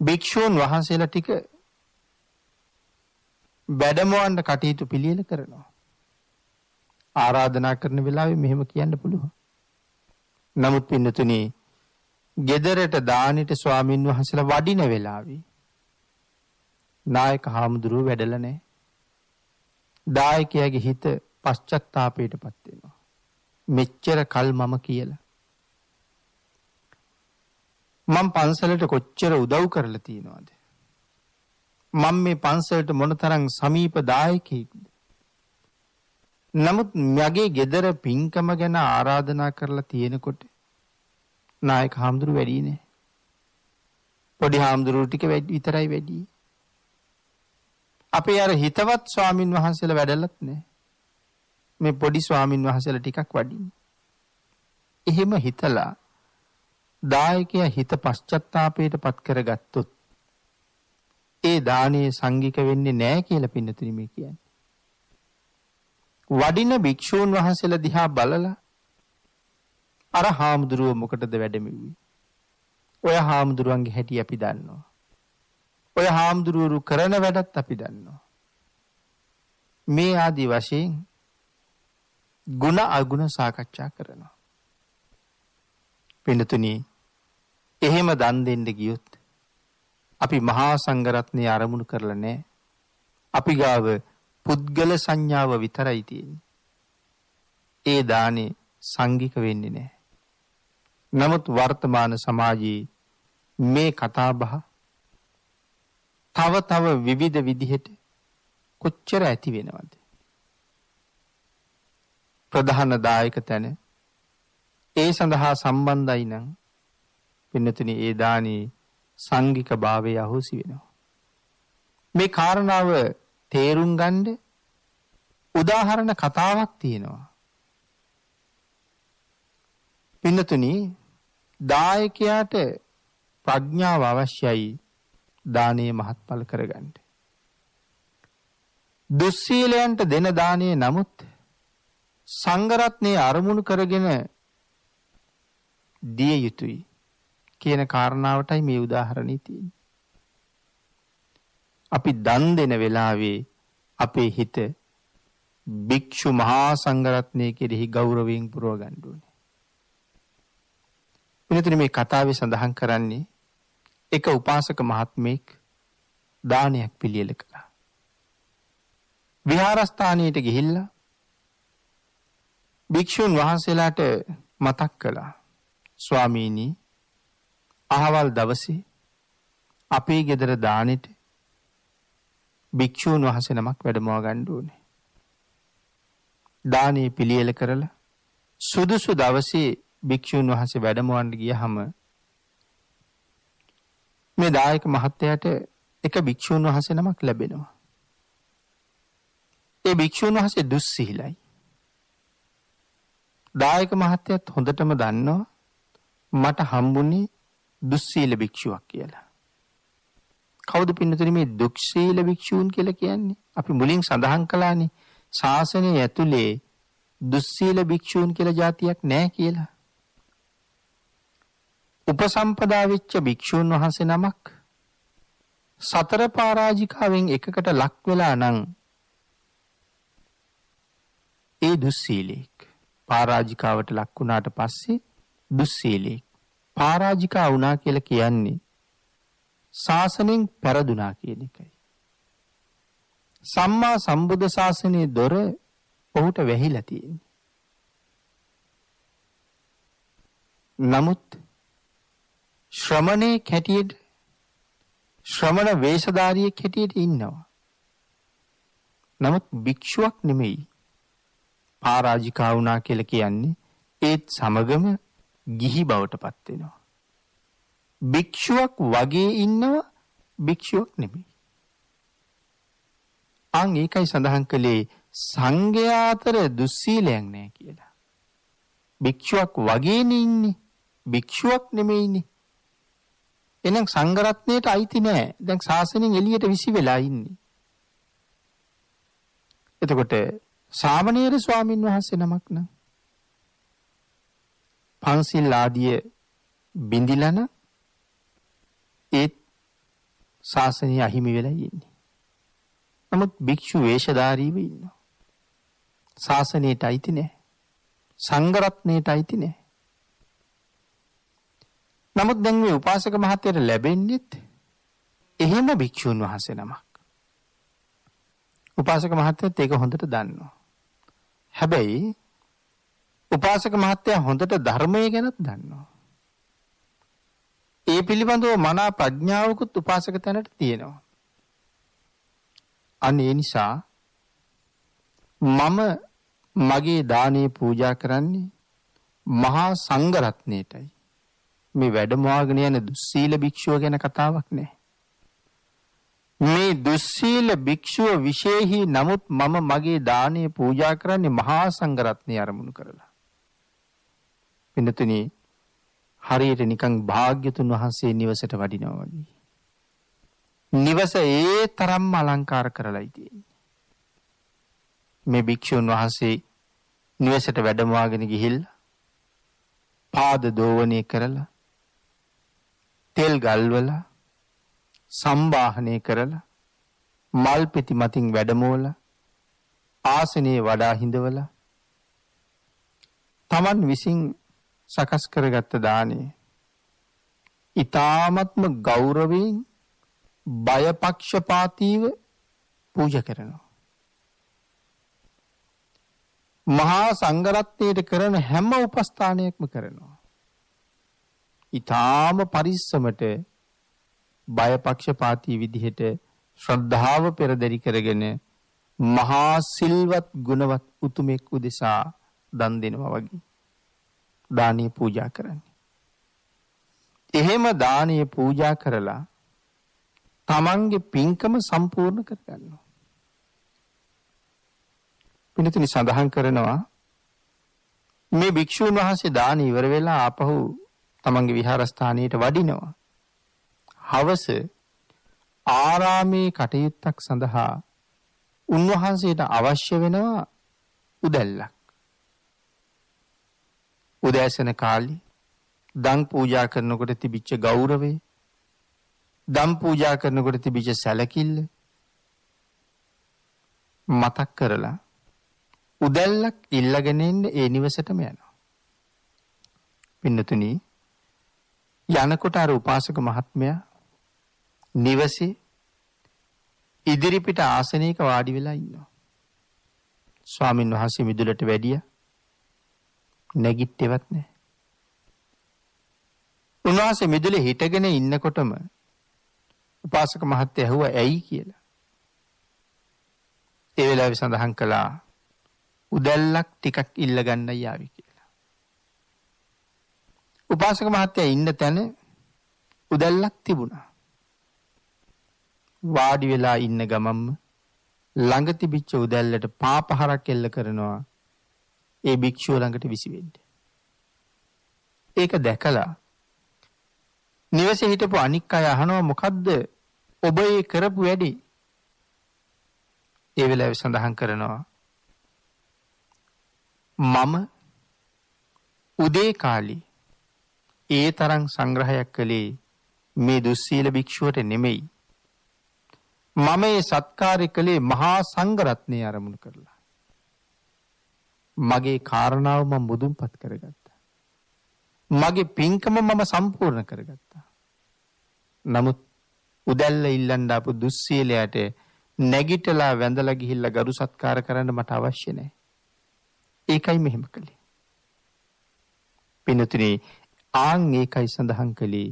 Speaker 3: භික්ෂූන් වහන්සේලා ටික වැඩමවන්න කටයුතු පිළියෙල කරනවා. ආරාධනා කරන වෙලාවේ මෙහෙම කියන්න පුළුවන්. නමුත් පින්නතුනි, ගෙදරට දානෙට ස්වාමින් වහන්සේලා වඩින වෙලාවේ නායක හාමුදුරුවෝ වැඩලා නැහැ. දායකයාගේ හිත පශ්චත්තාපයටපත් වෙනවා. මෙච්චර කල් මම කියලා. මම පන්සලට කොච්චර උදව් කරලා තියෙනවද? මම මේ පන්සලට මොනතරම් සමීප දායකයෙක්ද? නමුත් මගේ ගෙදර පින්කම ගැන ආරාධනා කරලා තියෙනකොට නායක හාමුදුරුවෝ වැඩි නෑ. පොඩි හාමුදුරුවෝ ටික විතරයි වැඩි. අපේ අර හිතවත් ස්වාමින් වහන්සේලා වැඩලත් නෑ. මේ පොඩි ස්වාමින් වහන්සේලා ටිකක් වඩින්නේ. එහෙම හිතලා දායකයා හිත පශ්චත්තාපයට පත් කරගත්තොත් ඒ දානයේ සංඝික වෙන්නේ නැහැ කියලා පින්නතුනි මේ කියන්නේ. වඩින භික්ෂූන් වහන්සේලා දිහා බලලා අර හාමුදුරුව මොකටද වැඩමෙව්වේ? ඔය හාමුදුරුවන්ගේ හැටි අපි දන්නවා. ඔය හාමුදුරුවරු කරන වැඩත් අපි දන්නවා. මේ ආදි වශයෙන් ගුණ අගුණ සාකච්ඡා කරනවා. පින්නතුනි, එහෙම දන් දෙන්න ගියොත් අපි මහා සංඝරත්නය අරමුණු කරලා නැහැ. අපි ගාව පුද්ගල සංඥාව විතරයි තියෙන්නේ. ඒ දානේ සංඝික වෙන්නේ නැහැ. නමුත් වර්තමාන සමාජයේ මේ කතා බහ තව විවිධ විදිහට කොච්චර ඇති වෙනවද? ප්‍රධාන දායක තැන ඒ සඳහා සම්බන්ධයි නම් පින්නතුනි ඒ දානී සංඝික භාවය අහෝසි වෙනවා. මේ කාරණාව තේරුම් ගන්න උදාහරණ කතාවක් තියෙනවා. පින්නතුනි, දායකයාට ප්‍රඥාව අවශ්‍යයි දානීය මහත්ඵල කරගන්න. දුස්සීලයන්ට දෙන දානීය නමුත් සංඝරත්නයේ අරමුණු කරගෙන දිය යුතුයි කියන කාරණාවටයි මේ උදාහරණය තියෙන්නේ. අපි දන් දෙන වෙලාවේ අපේ හිත භික්ෂු මහා සංඝරත්නයේ කෙරෙහි ගෞරවයෙන් පුරව ගන්න ඕනේ. මෙතන මේ කතාවේ සඳහන් කරන්නේ එක උපාසක මහත්මයෙක් දානයක් පිළියෙල කළා. විහාරස්ථානයට ගිහිල්ලා භික්ෂුන් වහන්සේලාට මතක් කළා, ස්වාමීනි, අහවල් දවසේ අපේ ගෙදර දානෙට භික්ෂූන් වහන්සේ නමක් වැඩමවා ගන්න ඕනේ. දානේ පිළියෙල කරලා සුදුසු දවසේ භික්ෂුන් වහන්සේ වැඩමවන්න ගියහම මේ දායක මහත්තයාට එක භික්ෂුන් වහන්සේ නමක් ලැබෙනවා. ඒ භික්ෂුන් වහන්සේ දුස්සීලයි. දායක මහත්තයත් හොඳටම දන්නවා මට හම්බුනේ දුස්සීල භික්ෂුවක් කියලා. කවුද පින්නතුනි මේ දුක්ශීල භික්ෂූන් කියලා කියන්නේ? අපි මුලින් සඳහන් කළානේ ශාසනය ඇතුලේ දුස්සීල භික්ෂූන් කියලා જાතියක් නැහැ කියලා. උපසම්පදා වෙච්ච භික්ෂූන් වහන්සේ නමක් සතර පරාජිකාවෙන් එකකට ලක් වෙලා නම් ඒ දුස්සීලෙක්. පරාජිකාවට ලක් වුණාට පස්සේ දුස්සීලෙක්. පරාජිකා වුණා කියලා කියන්නේ ශාසනයෙන් පෙරදුනා කියන එකයි. සම්මා සම්බුද්ධ ශාසනයේ දොර ඔහුට වැහිලා තියෙන්නේ. නමුත් ශ්‍රමණේ කැටියට ශ්‍රමණ වේශධාරියෙක් හැටියට ඉන්නවා. නමුත් භික්ෂුවක් නෙමෙයි. පරාජිකා වුණා කියලා කියන්නේ ඒත් සමගම ගිහි බවට පත් වෙනවා. භික්ෂුවක් වගේ ඉන්නවා භික්ෂුවක් නෙමෙයි. අන් ඒකයි සඳහන් කළේ සංඝයා අතර දුස්සීලයක් නැහැ කියලා. භික්ෂුවක් වගේනේ ඉන්නේ. භික්ෂුවක් නෙමෙයිනේ. එහෙනම් සංඝ රත්නයට අයිති නැහැ. දැන් ශාසනයෙන් එළියට විසි වෙලා ඉන්නේ. එතකොට සාමණේර ස්වාමින් වහන්සේ නමක් නම් පන්සිල් ආදිය බිඳිලා නම් ඒත් ශාසනය අහිමි වෙලා ඉන්නේ. නමුත් භික්ෂු වේශධාරීව ඉන්නවා. ශාසනයට අයිති නැහැ. සංඝ රත්නයට අයිති නැහැ. නමුත් දැන් මේ උපාසක මහත්තයට ලැබෙන්නේත් එහෙම භික්ෂුන් වහන්සේ නමක්. උපාසක මහත්තයත් ඒක හොඳට දන්නවා. හැබැයි උපාසක මහත්තයා හොඳට ධර්මය ගැනත් දන්නවා. ඒ පිළිබඳව මනා ප්‍රඥාවකුත් උපාසක තැනට තියෙනවා. අන්න ඒ නිසා මම මගේ දානේ පූජා කරන්නේ මහා සංඝ රත්නයටයි. මේ වැඩමවාගෙන යන දුස්සීල භික්ෂුව ගැන කතාවක් නෑ. මේ දුස්සීල භික්ෂුව විශේෂයි. නමුත් මම මගේ දානේ පූජා කරන්නේ මහා සංඝ රත්නය අරමුණු කරලා. පින්නතුනි හරියට නිකන් භාග්‍යතුන් වහන්සේ නිවසට වඩිනවා වගේ. නිවස ඒ තරම්ම අලංකාර කරලායි තියෙන්නේ. මේ භික්ෂුන් වහන්සේ නිවසට වැඩමවාගෙන ගිහිල්ලා පාද දෝවණය කරලා තෙල් ගල්වලා සම්බාහනය කරලා මල් පෙති මතින් වැඩමෝලා ආසනයේ වඩා හිඳවලා තමන් විසින් සකස් කරගත්ත දානේ ඊ타ත්ම ගෞරවයෙන් බයපක්ෂපාතීව පූජා කරනවා. මහා සංඝ රත්නයට කරන හැම උපස්ථානයක්ම කරනවා. ඊ타ම පරිස්සමට බයපක්ෂපාතී විදිහට ශ්‍රද්ධාව පෙරදරි කරගෙන මහා සිල්වත් ගුණවත් උතුමෙක් උදෙසා දන් දෙනවා වගේ දානීය පූජා කරන්නේ. එහෙම දානීය පූජා කරලා තමන්ගේ පින්කම සම්පූර්ණ කරගන්නවා. පිළිතුරු සඳහන් කරනවා මේ භික්ෂුන් වහන්සේ දාන ඉවර වෙලා ආපහු තමන්ගේ විහාරස්ථානයට වඩිනවා. හවස ආරාමේ කටයුත්තක් සඳහා උන්වහන්සේට අවශ්‍ය වෙනවා උදැල්ලක්. උදෑසන කාලේ දන් පූජා කරනකොට තිබිච්ච ගෞරවය, දන් පූජා කරනකොට තිබිච්ච සැලකිල්ල මතක් කරලා උදැල්ලක් ඉල්ලගෙන ඉන්න ඒ නිවසටම යනවා. පින්නතුනි යනකොට අර උපාසක මහත්මයා නිවසේ ඉදිරිපිට ආසනයක වාඩි වෙලා ඉන්නවා. ස්වාමින් වහන්සේ මිදුලට වැඩියා. නැගිට්ටෙවත් නැහැ. උන්වහන්සේ මිදුලේ හිටගෙන ඉන්නකොටම උපාසක මහත්තයා ඇහුවා ඇයි කියලා. ඒ වෙලාවේ සඳහන් කළා උදැල්ලක් ටිකක් ඉල්ල ගන්නයි ආවි කියලා. උපාසක මහත්තයා ඉන්න තැන උදැල්ලක් තිබුණා. වාඩි වෙලා ඉන්න ගමම්ම ළඟ තිබිච්ච උදැල්ලට පාපහරක් එල්ල කරනවා ඒ භික්ෂුව ළඟට විසිවෙන්න. ඒක දැකලා නිවසේ හිටපු අනික් අය අහනවා මොකද්ද ඔබ ඒ කරපු වැඩි? ඒ වෙලාවේ සඳහන් කරනවා මම උදේ කාලේ ඒ තරම් සංග්‍රහයක් කළේ මේ දුස්සීල භික්ෂුවට නෙමෙයි. මම මේ සත්කාරය කළේ මහා සංඝරත්නය ආරමුණු කරලා. මගේ කාරණාව මම මුදුන්පත් කරගත්තා. මගේ පින්කම මම සම්පූර්ණ කරගත්තා. නමුත් උදැල්ල ඉල්ලන්න ආපු දුස්සීලයට නැගිටලා වැඳලා ගිහිල්ලා ගරු සත්කාර කරන්න මට අවශ්‍ය නැහැ. ඒකයි මෙහෙම කළේ. පින්තුනි ආන් ඒකයි සඳහන් කළේ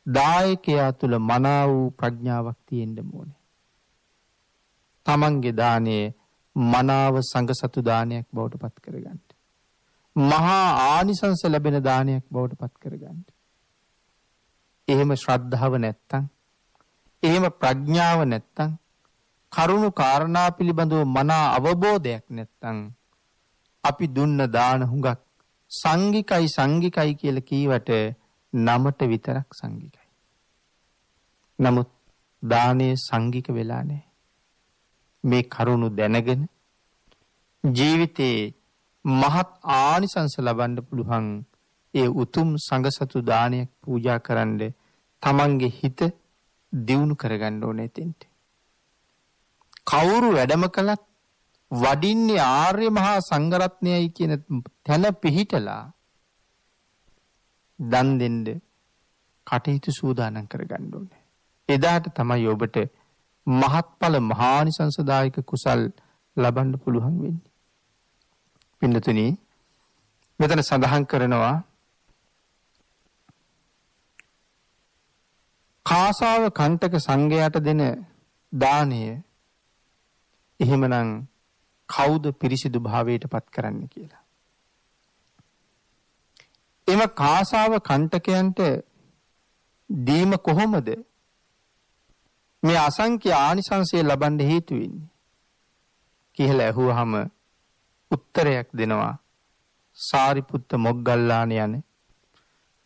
Speaker 3: දායකයා තුල මනා වූ ප්‍රඥාවක් තියෙන්න ඕනේ. තමන්ගේ දාණය මනාව සංඝසතු දානයක් බවට පත් කරගන්න. මහා ආනිසංස ලැබෙන දානයක් බවට පත් කරගන්න. එහෙම ශ්‍රද්ධාව නැත්තම්, එහෙම ප්‍රඥාව නැත්තම්, කරුණු කාරණා පිළිබඳව මනා අවබෝධයක් නැත්තම් අපි දුන්න දාන හුඟක් සංඝිකයි කියලා කීවට නමට විතරක් සංඝිකයි. නමුත් දානයේ සංඝික වෙලා නැහැ. මේ කරුණු දැනගෙන ජීවිතේ මහත් ආනිසංස ලබන්න පුළුවන් ඒ උතුම් සංඝසතු දානයක් පූජා කරන්න තමන්ගේ හිත දියුණු කරගන්න ඕනේ තෙන්ට. කවුරු වැඩම කළත් වඩින්නේ ආර්ය මහා සංඝරත්නයයි කියන තැන පිහිටලා දන් දෙන්න කටයුතු සූදානම් කරගන්න ඕනේ. එදාට තමයි ඔබට මහත්ඵල මහානිසංසදායක කුසල් ලබන්න පුළුවන් වෙන්නේ. පින්නතුනි මෙතන සඳහන් කරනවා කාසාව කණ්ඨක සංඝයාට දෙන දාණය එහෙමනම් කවුද පිරිසිදු භාවයට පත් කරන්න කියලා. එම කාසාව කණ්ඨකයන්ට දීම කොහොමද මේ අසංඛ්‍ය ආනිසංසය ලබන්න හේතු වෙන්නේ කියලා ඇහුවාම උත්තරයක් දෙනවා සාරිපුත්ත මොග්ගල්ලාන යන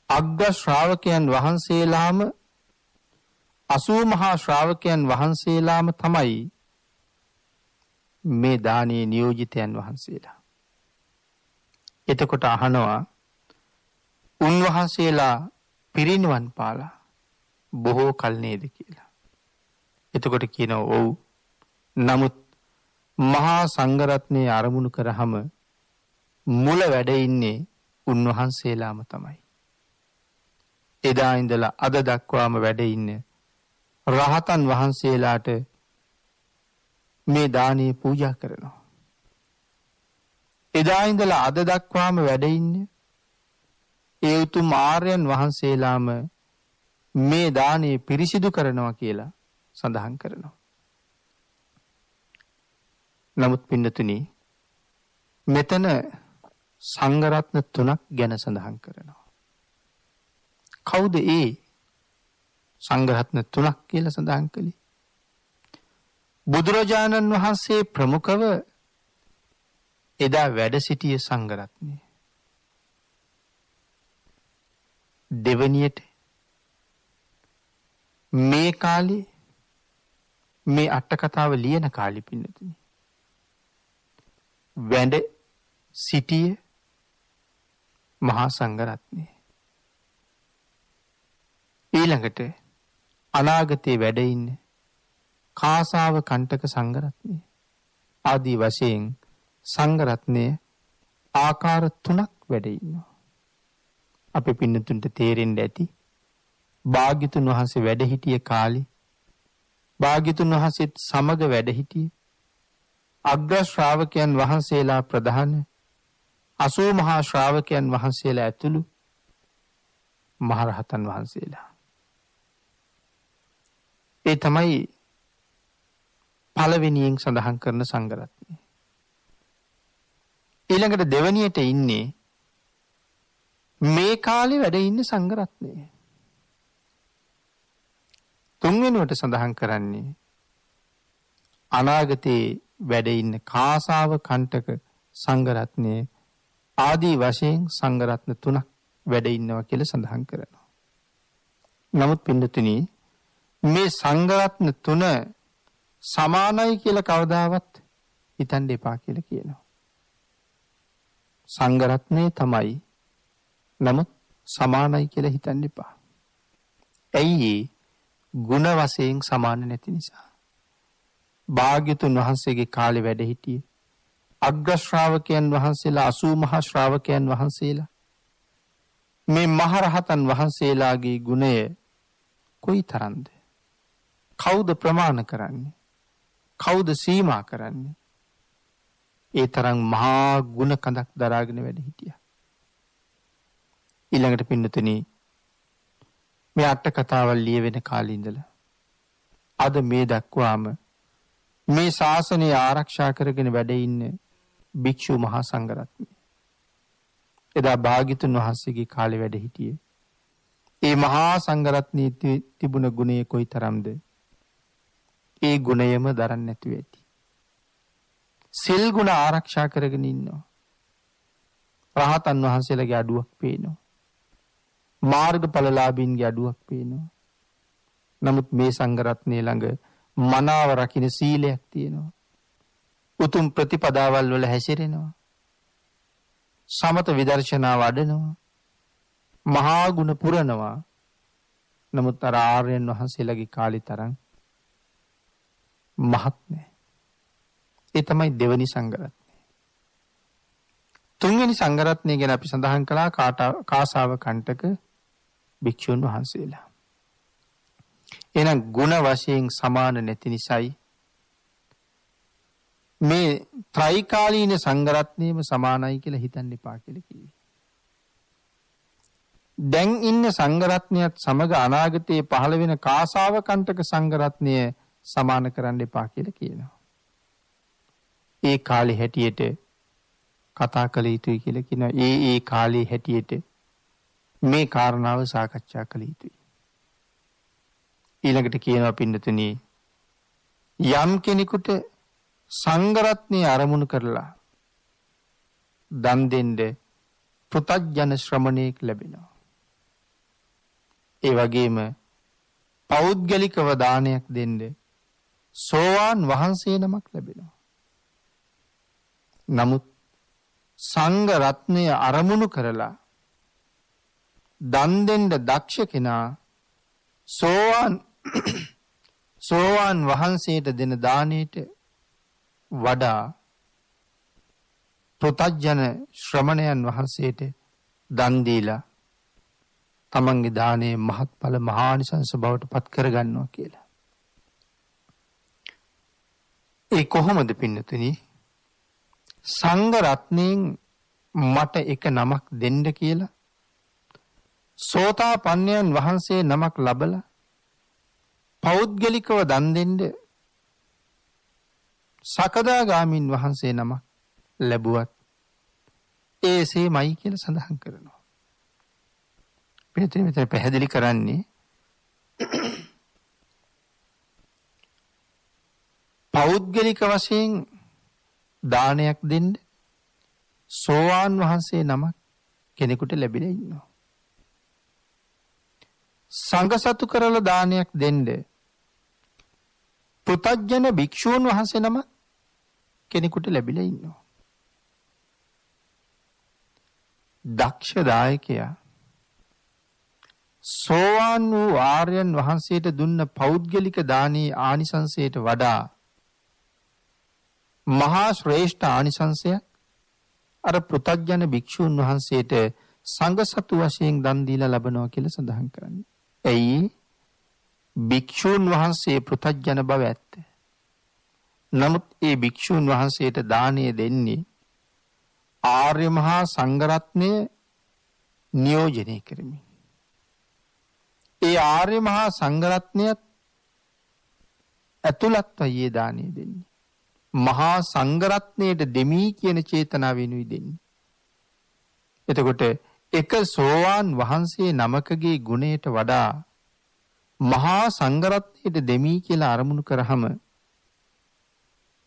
Speaker 3: අග්ග ශ්‍රාවකයන් වහන්සේලාම 80 මහා ශ්‍රාවකයන් වහන්සේලාම තමයි මේ දානයේ නියෝජිතයන් වහන්සේලා. එතකොට අහනවා උන්වහන්සේලා පිරිනිවන් පාලා බොහෝ කල් නේද කියලා. එතකොට කියනවා ඔව්. නමුත් මහා සංඝරත්නයේ අරමුණු කරාම මුල වැඩ ඉන්නේ උන්වහන්සේලාම තමයි. එදා ඉඳලා අද දක්වාම වැඩ ඉන්නේ රහතන් වහන්සේලාට මේ දානීය පූජා කරනවා. එදා ඉඳලා අද දක්වාම වැඩ ඉන්නේ ඒ උතුම් ආර්යයන් වහන්සේලාම මේ දානීය පිරිසිදු කරනවා කියලා සඳහන් කරනවා. නමුත් පින්නතුනි මෙතන සංඝරත්න තුනක් ගැන සඳහන් කරනවා. කවුද ඒ සංඝරත්න තුනක් කියලා සඳහන් කළේ? බුදුරජාණන් වහන්සේ ප්‍රමුඛව එදා වැඩ සිටිය සංඝරත්නය. දෙවනියට මේ කාලේ මේ අට කතාව ලියන කාලෙ පින්නතුනි වැඩ සිටිය මහා සංඝරත්නය. ඊළඟට අනාගතේ වැඩ ඉන්නේ කාසාව කණ්ඨක සංඝරත්නය. ආදී වශයෙන් සංඝරත්නය ආකාර තුනක් වැඩ ඉන්නවා. අපි පින්නතුන්ට තේරෙන්න ඇති භාග්‍යතුන් වහන්සේ වැඩ හිටිය කාලේ භාග්‍යතුන් වහන්සේත් සමග වැඩ හිටියේ අග්‍ර ශ්‍රාවකයන් වහන්සේලා ප්‍රධාන 80 මහා ශ්‍රාවකයන් වහන්සේලා ඇතුළු මහරහතන් වහන්සේලා. ඒ තමයි පළවෙනියෙන් සඳහන් කරන සංඝරත්නය. ඊළඟට දෙවනියට ඉන්නේ මේ කාලේ වැඩ ඉන්න සංඝරත්නය. තුන්වෙනුවට සඳහන් කරන්නේ අනාගතයේ වැඩ ඉන්න කාසාව කණ්ඨක සංඝරත්නය ආදී වශයෙන් සංඝරත්න 3ක් වැඩ ඉන්නවා කියලා සඳහන් කරනවා. නමුත් පින්නතුනි මේ සංඝරත්න 3 සමානයි කියලා කවදාවත් හිතන්න එපා කියලා කියනවා. සංඝරත්නය තමයි. නමුත් සමානයි කියලා හිතන්න එපා. ඇයි? ගුණ වශයෙන් සමාන නැති නිසා. භාග්‍යතුන් වහන්සේගේ කාලේ වැඩ සිටියේ අග්‍ර ශ්‍රාවකයන් වහන්සේලා 80 මහා ශ්‍රාවකයන් වහන්සේලා මේ මහරහතන් වහන්සේලාගේ ගුණය කොයි තරම්ද? කවුද ප්‍රමාණ කරන්නේ? කවුද සීමා කරන්නේ? ඒ තරම් මහා ගුණ කඳක් දරාගෙන වැඩ හිටියා. ඊළඟට පින්නතුනි මේ අට කතාවල් ලියවෙන කාලේ ඉඳලා අද මේ දක්වාම මේ ශාසනය ආරක්ෂා කරගෙන වැඩ ඉන්න භික්ෂු මහා සංඝරත්නය. එදා භාග්‍යතුන් වහන්සේගේ කාලේ වැඩ හිටියේ. ඒ මහා සංඝරත්නයේ තිබුණ ගුණය කොයිතරම්ද? ඒ ගුණයම දරන්න නැතුව ඇති. සිල් ගුණ ආරක්ෂා කරගෙන ඉන්නවා. රහතන් වහන්සේලාගේ අඩුවක් පේනවා. මාර්ගඵලලාභීන්ගේ අඩුවක් පේනවා. නමුත් මේ සංඝරත්නය ළඟ මනාව රකින්න සීලයක් තියෙනවා. උතුම් ප්‍රතිපදාවල් වල හැසිරෙනවා. සමත විදර්ශනා වඩනවා. මහා ගුණ පුරනවා. නමුත් අර ආර්යයන් වහන්සේලාගේ කාලේ තරම් මහත් නැහැ. ඒ තමයි දෙවනි සංඝරත්නය. තුන්වෙනි සංඝරත්නය ගැන අපි සඳහන් කළා කාසාව කණ්ඨක භික්ෂුන් වහන්සේලා. එහෙනම් ගුණ වශයෙන් සමාන නැති නිසායි මේ ත්‍රිකාලීන සංඝරත්නයම සමානයි කියලා හිතන්න එපා කියලා කිව්වේ. දැන් ඉන්න සංඝරත්නයත් සමග අනාගතයේ පහළ වෙන කාසාව කණ්ඨක සංඝරත්නය සමාන කරන්න එපා කියලා කියනවා. ඒ කාලේ හැටියට කතා කළ යුතුයි කියලා කියනවා. ඒ කාලේ හැටියට මේ කාරණාව සාකච්ඡා කළ යුතුයි. ඊළඟට කියනවා පින්නතුනි යම් කෙනෙකුට සංඝරත්නය අරමුණු කරලා දන් දෙන්න පෘථග්ජන ශ්‍රමණේක් ලැබෙනවා. ඒ වගේම පෞද්ගලිකව දානයක් දෙන්න සෝවාන් වහන්සේ නමක් ලැබෙනවා. නමුත් සංඝරත්නය අරමුණු කරලා දන් දෙන්න දක්ෂ කෙනා සෝවාන් වහන්සේට දෙන දාණයට වඩා පෘථග්ජන ශ්‍රමණයන් වහන්සේට දන් දීලා තමන්ගේ දානයේ මහත්ඵල මහානිසංස බවට පත් කරගන්නවා කියලා. ඒ කොහොමද පින්නතුනි? සංඝරත්නයෙන් මට එක නමක් දෙන්න කියලා සෝතාපන්නයන් වහන්සේ නමක් ලබලා පෞද්ගලිකව දන් දෙන්න සකදාගාමින් වහන්සේ නමක් ලැබුවත් ඒසේමයි කියලා සඳහන් කරනවා. මෙතන පැහැදිලි කරන්නේ පෞද්ගලික වශයෙන් දානයක් දෙන්න සෝවාන් වහන්සේ නමක් කෙනෙකුට ලැබිලා ඉන්නවා. සංඝ සතු කරලා දානයක් දෙන්න පෘථග්ජන භික්ෂූන් වහන්සේ නම කෙනෙකුට ලැබිලා ඉන්නවා. දක්ෂ දායකයා සෝවාන් වූ ආර්යයන් වහන්සේට දුන්න පෞද්ගලික දානී ආනිසංසයට වඩා මහා ශ්‍රේෂ්ඨ ආනිසංසයක් අර පෘථග්ජන භික්ෂූන් වහන්සේට සංඝ සතු වශයෙන් දන් දීලා ලබනවා කියලා සඳහන් කරන්නේ. ඇයි? භික්ෂූන් වහන්සේ පෘථග්ජන බව ඇත්ත. නමුත් ඒ භික්ෂූන් වහන්සේට දානය දෙන්නේ ආර්ය මහා සංඝරත්නය නියෝජනය කරමින්. ඒ ආර්ය මහා සංඝරත්නයත් ඇතුළත්වයි ඒ දානය දෙන්නේ. මහා සංඝරත්නයට දෙමි කියන චේතනාවෙනුයි දෙන්නේ. එතකොට එක සෝවාන් වහන්සේ නමකගේ ගුණයට වඩා මහා සංඝරත්නයට දෙමි කියලා අරමුණු කරාම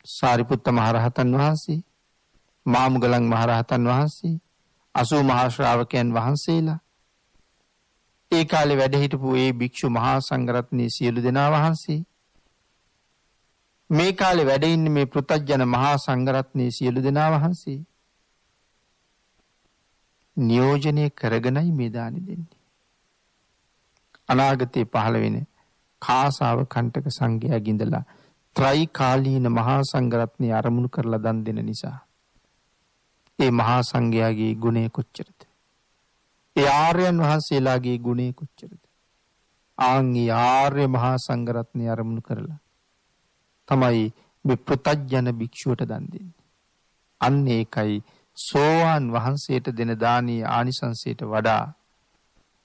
Speaker 3: සාරිපුත්ත මහරහතන් වහන්සේ, මාමුගලන් මහරහතන් වහන්සේ, 80 මහා ශ්‍රාවකයන් වහන්සේලා, ඒ කාලේ වැඩ හිටපු ඒ භික්ෂු මහා සංඝරත්නයේ සියලු දෙනා වහන්සේ, මේ කාලේ වැඩ ඉන්නේ මේ පෘථග්ජන මහා සංඝරත්නයේ සියලු දෙනා වහන්සේ නියෝජනය කරගෙනයි මේ දානි දෙන්නේ. අනාගතේ පහළ වෙන කාසාව කණ්ඨක සංඝයා ගිඳලා ත්‍රිකාලීන මහා සංඝරත්නය අරමුණු කරලා දන් දෙන නිසා ඒ මහා සංඝයාගේ ගුණය කොච්චරද? ඒ ආර්යයන් වහන්සේලාගේ ගුණය කොච්චරද? ආන්ගේ ආර්ය මහා සංඝරත්නය අරමුණු කරලා තමයි මේ පෘථග්ජන භික්ෂුවට දන් දෙන්නේ. අන්න ඒකයි සෝවාන් වහන්සේට දෙන දානීය ආනිසංසයට වඩා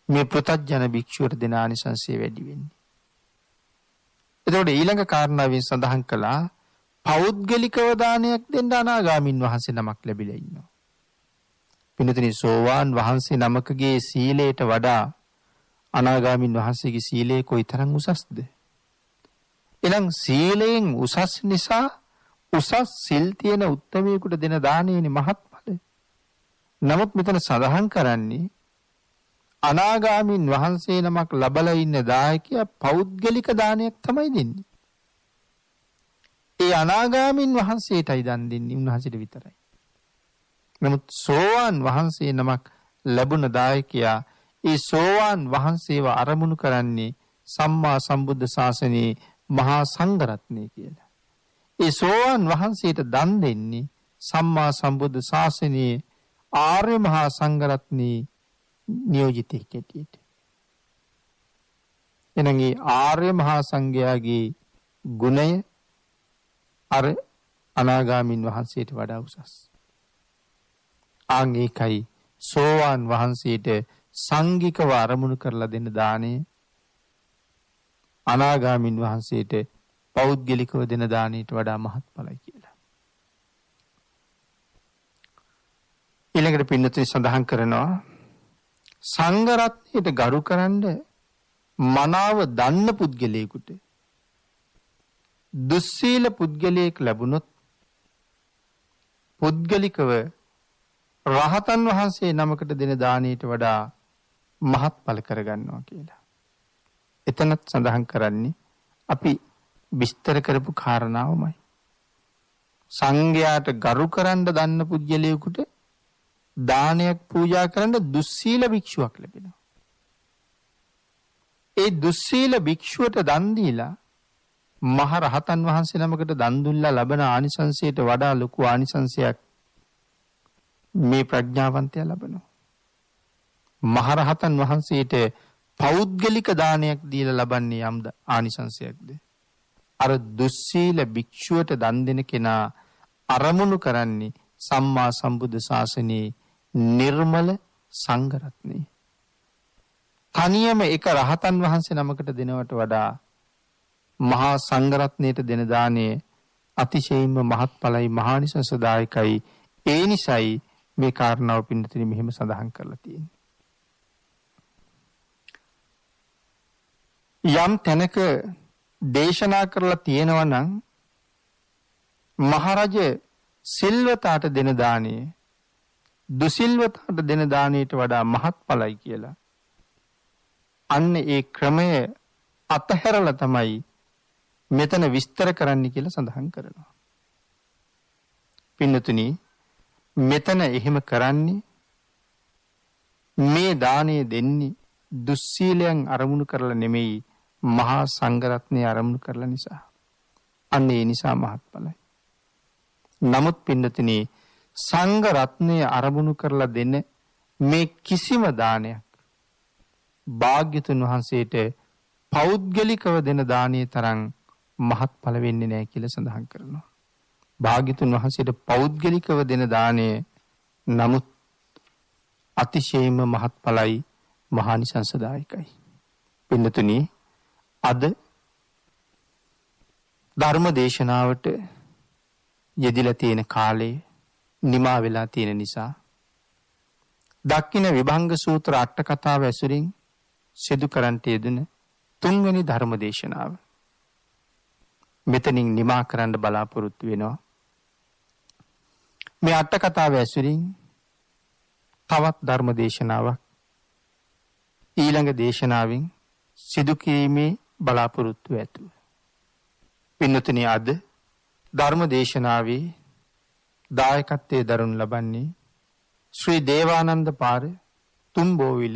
Speaker 3: මේ පෘථග්ජන භික්ෂුවට දෙන ආනිසංසය වැඩි වෙන්නේ. එතකොට ඊළඟ කාරණාවෙන් සඳහන් කළා පෞද්ගලිකව දානයක් දෙන්න අනාගාමින් වහන්සේ නමක් ලැබිලා ඉන්නවා. පින්තුනි, සෝවාන් වහන්සේ නමකගේ සීලයට වඩා අනාගාමින් වහන්සේගේ සීලය කොයිතරම් උසස්ද? එනම් සීලයෙන් උසස් නිසා උසස් සිල් තියෙන උත්තමයෙකුට දෙන දානයනේ මහත්ඵල. නමුත් මෙතන සඳහන් කරන්නේ අනාගාමින් වහන්සේ නමක් ලබලා ඉන්න දායකයා පෞද්ගලික දානයක් තමයි දෙන්නේ. ඒ අනාගාමින් වහන්සේටයි දන් දෙන්නේ, උන්වහන්සේට විතරයි. නමුත් සෝවාන් වහන්සේ නමක් ලැබුණ දායකයා ඒ සෝවාන් වහන්සේව අරමුණු කරන්නේ සම්මා සම්බුද්ධ ශාසනයේ මහා සංඝරත්නය කියලා. ඒ සෝවාන් වහන්සේට දන් දෙන්නේ සම්මා සම්බුද්ධ ශාසනයේ ආර්ය මහා සංඝරත්නයේ නියෝජිතෙක් හැටියට. එනම් ඒ ආර්ය මහා සංඝයාගේ ගුණය අර අනාගාමින් වහන්සේට වඩා උසස්. ආන් ඒකයි සෝවාන් වහන්සේට සංඝිකව අරමුණු කරලා දෙන දාණය අනාගාමින් වහන්සේට පෞද්ගලිකව දෙන දාණයට වඩා මහත්ඵලයි කියලා. ඊළඟට පින්නතුනි සඳහන් කරනවා සංඝ රත්නයට ගරු කරන්න මනාව දන්න පුද්ගලයෙකුට දුස්සීල පුද්ගලයෙක් ලැබුණොත් පුද්ගලිකව රහතන් වහන්සේ නමකට දෙන දානයට වඩා මහත්ඵල කරගන්නවා කියලා. එතනත් සඳහන් කරන්නේ අපි විස්තර කරපු කාරණාවමයි. සංඝයාට ගරු කරන්න දන්න පුද්ගලයෙකුට දානයක් පූජා කරන්න දුස්සීල භික්ෂුවක් ලැබෙනවා. ඒ දුස්සීල භික්ෂුවට දන් දීලා මහ රහතන් වහන්සේ නමකට දන් දුන්නා ලබන ආනිසංසයට වඩා ලොකු ආනිසංසයක් මේ ප්‍රඥාවන්තයා ලබනවා. මහ රහතන් වහන්සේට පෞද්ගලික දානයක් දීලා ලබන්නේ යම් ආනිසංසයක්ද? අර දුස්සීල භික්ෂුවට දන් දෙන කෙනා අරමුණු කරන්නේ සම්මා සම්බුද්ධ ශාසනයේ නිර්මල සංඝ රත්නය. තනියම එක රහතන් වහන්සේ නමකට දෙනවට වඩා මහා සංඝ රත්නයට දෙන දාණය අතිශයින්ම මහත්ඵලයි මහානිසංසදායකයි. ඒ නිසයි මේ කාරණාව පින්නතුනි මෙහෙම සඳහන් කරලා තියෙන්නේ. යම් තැනක දේශනා කරලා තියෙනවා නම් මහරජ සිල්වතාට දෙන දාණය දුසිල්වතාට දෙන දාණයට වඩා මහත්ඵලයි කියලා. අන්න ඒ ක්‍රමය අතහැරලා තමයි මෙතන විස්තර කරන්න කියලා සඳහන් කරනවා. පින්නතුනි, මෙතන එහෙම කරන්නේ මේ දාණය දෙන්නේ දුස්සීලයන් අරමුණු කරලා නෙමෙයි, මහා සංඝරත්නය අරමුණු කරලා නිසා. අන්න ඒ නිසා මහත්ඵලයි. නමුත් පින්නතුනි, සංඝ රත්නය අරමුණු කරලා දෙන මේ කිසිම දානයක් භාග්‍යතුන් වහන්සේට පෞද්ගලිකව දෙන දානයේ තරම් මහත්ඵල වෙන්නේ නැහැ කියලා සඳහන් කරනවා. භාග්‍යතුන් වහන්සේට පෞද්ගලිකව දෙන දානය නමුත් අතිශයින්ම මහත්ඵලයි මහානිසංසදායකයි. පින්නතුනි, අද ධර්ම දේශනාවට යෙදිලා තියෙන කාලේ නිමා වෙලා තියෙන නිසා දක්කින විභංග සූත්‍ර අට කතාව ඇසුරින් සිදු කරන්නට යෙදුන තුන්වෙනි ධර්ම දේශනාව. මෙතනින් නිමා කරන්න බලාපොරොත්තු වෙනවා. මේ අට කතාව ඇසුරින් තවත් ධර්ම දේශනාවක් ඊළඟ දේශනාවෙන් සිදු කිරීමේ බලාපොරොත්තු ඇතුව. පින්නතුනි අද ධර්ම දේශනාවේ දායකත්වයේ දරනු ලබන්නේ ශ්‍රී දේවානන්ද පාර තුම්බෝවිල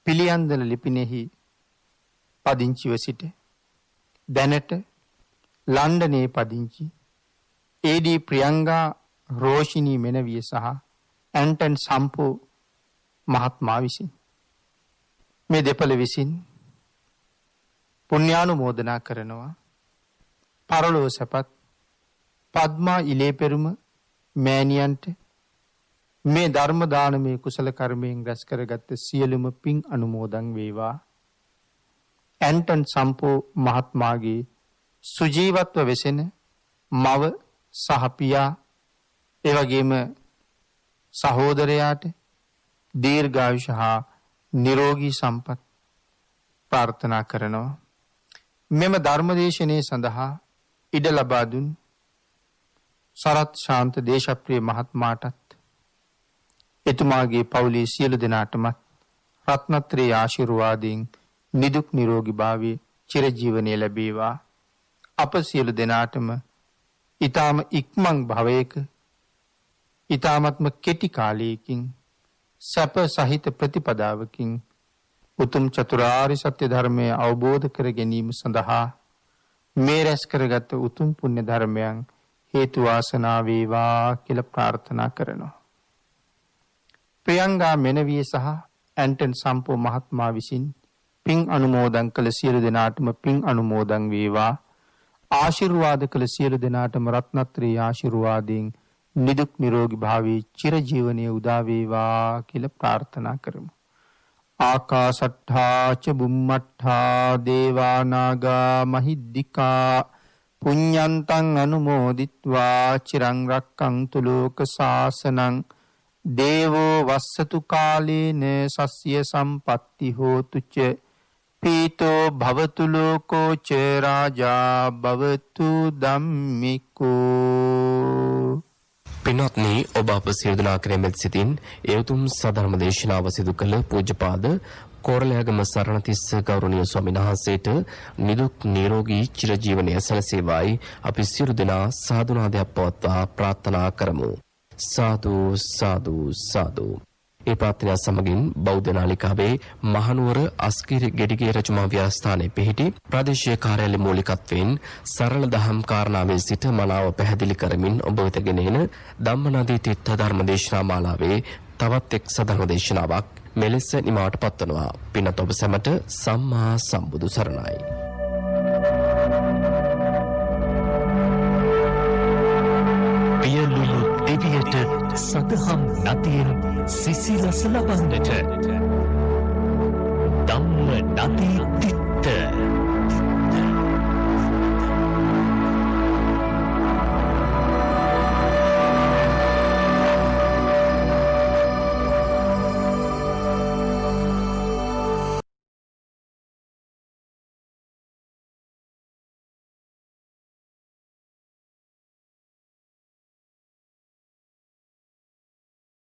Speaker 3: පිළියන්දල ලිපිනෙහි පදිංචිව සිට දැනට ලන්ඩනයේ පදිංචි ඒ.ඩී. ප්‍රියංගා රෝෂිනී මෙනවිය සහ ඇන්ටන් සම්පෝ මහත්මයා විසින් මේ දෙපළ විසින් පුණ්‍යානුමෝදනා කරනවා. පරලොව සැපත් පද්මා ඉලේපෙරුම මෑණියන්ට මේ ධර්ම දානමය කුසල කර්මයෙන් රැස් කරගත් සියලුම පින් අනුමෝදන් වේවා. ඇන්ටන් සම්පෝ මහත්මයාගේ සුජීවත්ව වෙසෙන මව සහ පියා එවැගේම සහෝදරයාට දීර්ඝායුෂ හා නිරෝගී සම්පත් ප්‍රාර්ථනා කරනවා. මෙම ධර්මදේශනයේ සඳහා ඉඩ ලබා දුන් සරත් ශාන්ත දේශප්‍රිය මහත්මයාටත් එතුමාගේ පවුලේ සියලු දෙනාටමත් රත්නත්‍රයේ ආශිර්වාදයෙන් නිදුක් නිරෝගී භාවයේ චිරජීවනයේ ලැබේවා. අප සියලු දෙනාටම ඊ타ම ඉක්මන් භවයක ඊ타මත්ම කෙටි කාලයකින් සැප සහිත ප්‍රතිපදාවකින් උතුම් චතුරාර්ය සත්‍ය ධර්මය අවබෝධ කර ගැනීම සඳහා මේ රැස් කරගත් උතුම් පුණ්‍ය ධර්මයන් හේතු වාසනා වේවා කියලා ප්‍රාර්ථනා කරනවා. ප්‍රියංගා මෙනවිය සහ ඇන්ටන් සම්පෝ මහත්මයා විසින් පින් අනුමෝදන් කළ සියලු දෙනාටම පින් අනුමෝදන් වේවා. ආශිර්වාද කළ සියලු දෙනාටම රත්නත්‍රී ආශිර්වාදයෙන් නිදුක් නිරෝගී භාවී චිරජීවනයේ උදා වේවා කියලා ප්‍රාර්ථනා කරමු. ආකාශට්ඨා ච බුම්මට්ඨා දේවා නාග මහිද්దికා පුඤ්ඤන්තං අනුමෝදිත්වා චිරං රක්ඛන්තු ලෝක සාසනං දේවෝ වස්සතු කාලේන සස්ය සම්පatti හෝතු ච පීතෝ භවතු ලෝකෝ ච රාජා භවතු ධම්මිකෝ.
Speaker 2: පින්වත්නි, ඔබ අප සියලු දෙනා කෙරෙහිම සිතින් ඒ උතුම් සදර්ම දේශනාව සිදු කළ පූජ්‍යපාද කෝරළයාගම සරණතිස්ස ගෞරවනීය ස්වාමීන් වහන්සේට නිදුක් නිරෝගී චිරජීවනය සැලසේවායි අපි සියලු දෙනා සාදුනාදයක් පවත්වා ප්‍රාර්ථනා කරමු. සාදු සාදු සාදු. ඒ ප්‍රාර්ථනා සමගින් බෞද්ධ නාලිකාවේ මහනුවර අස්ගිරි ගෙඩිගේ රජමහා විහාරස්ථානයේ පිහිටි ප්‍රාදේශීය කාර්යාලය මූලිකත්වයෙන් සරල දහම් කාරණාවේ සිට මනාව පැහැදිලි කරමින් ඔබ වෙත ගෙන එන ධම්මනදී තිත්ත ධර්මදේශනා මාලාවේ තවත් එක් සදහම දේශනාවක් මෙලෙස නිමාවට පත්වනවා. පින්වත් ඔබ සැමට සම්මා සම්බුදු සරණයි.
Speaker 1: පියලුණු දෙවියට සදහම් නතියෙන් සිසිලස ලබන්නට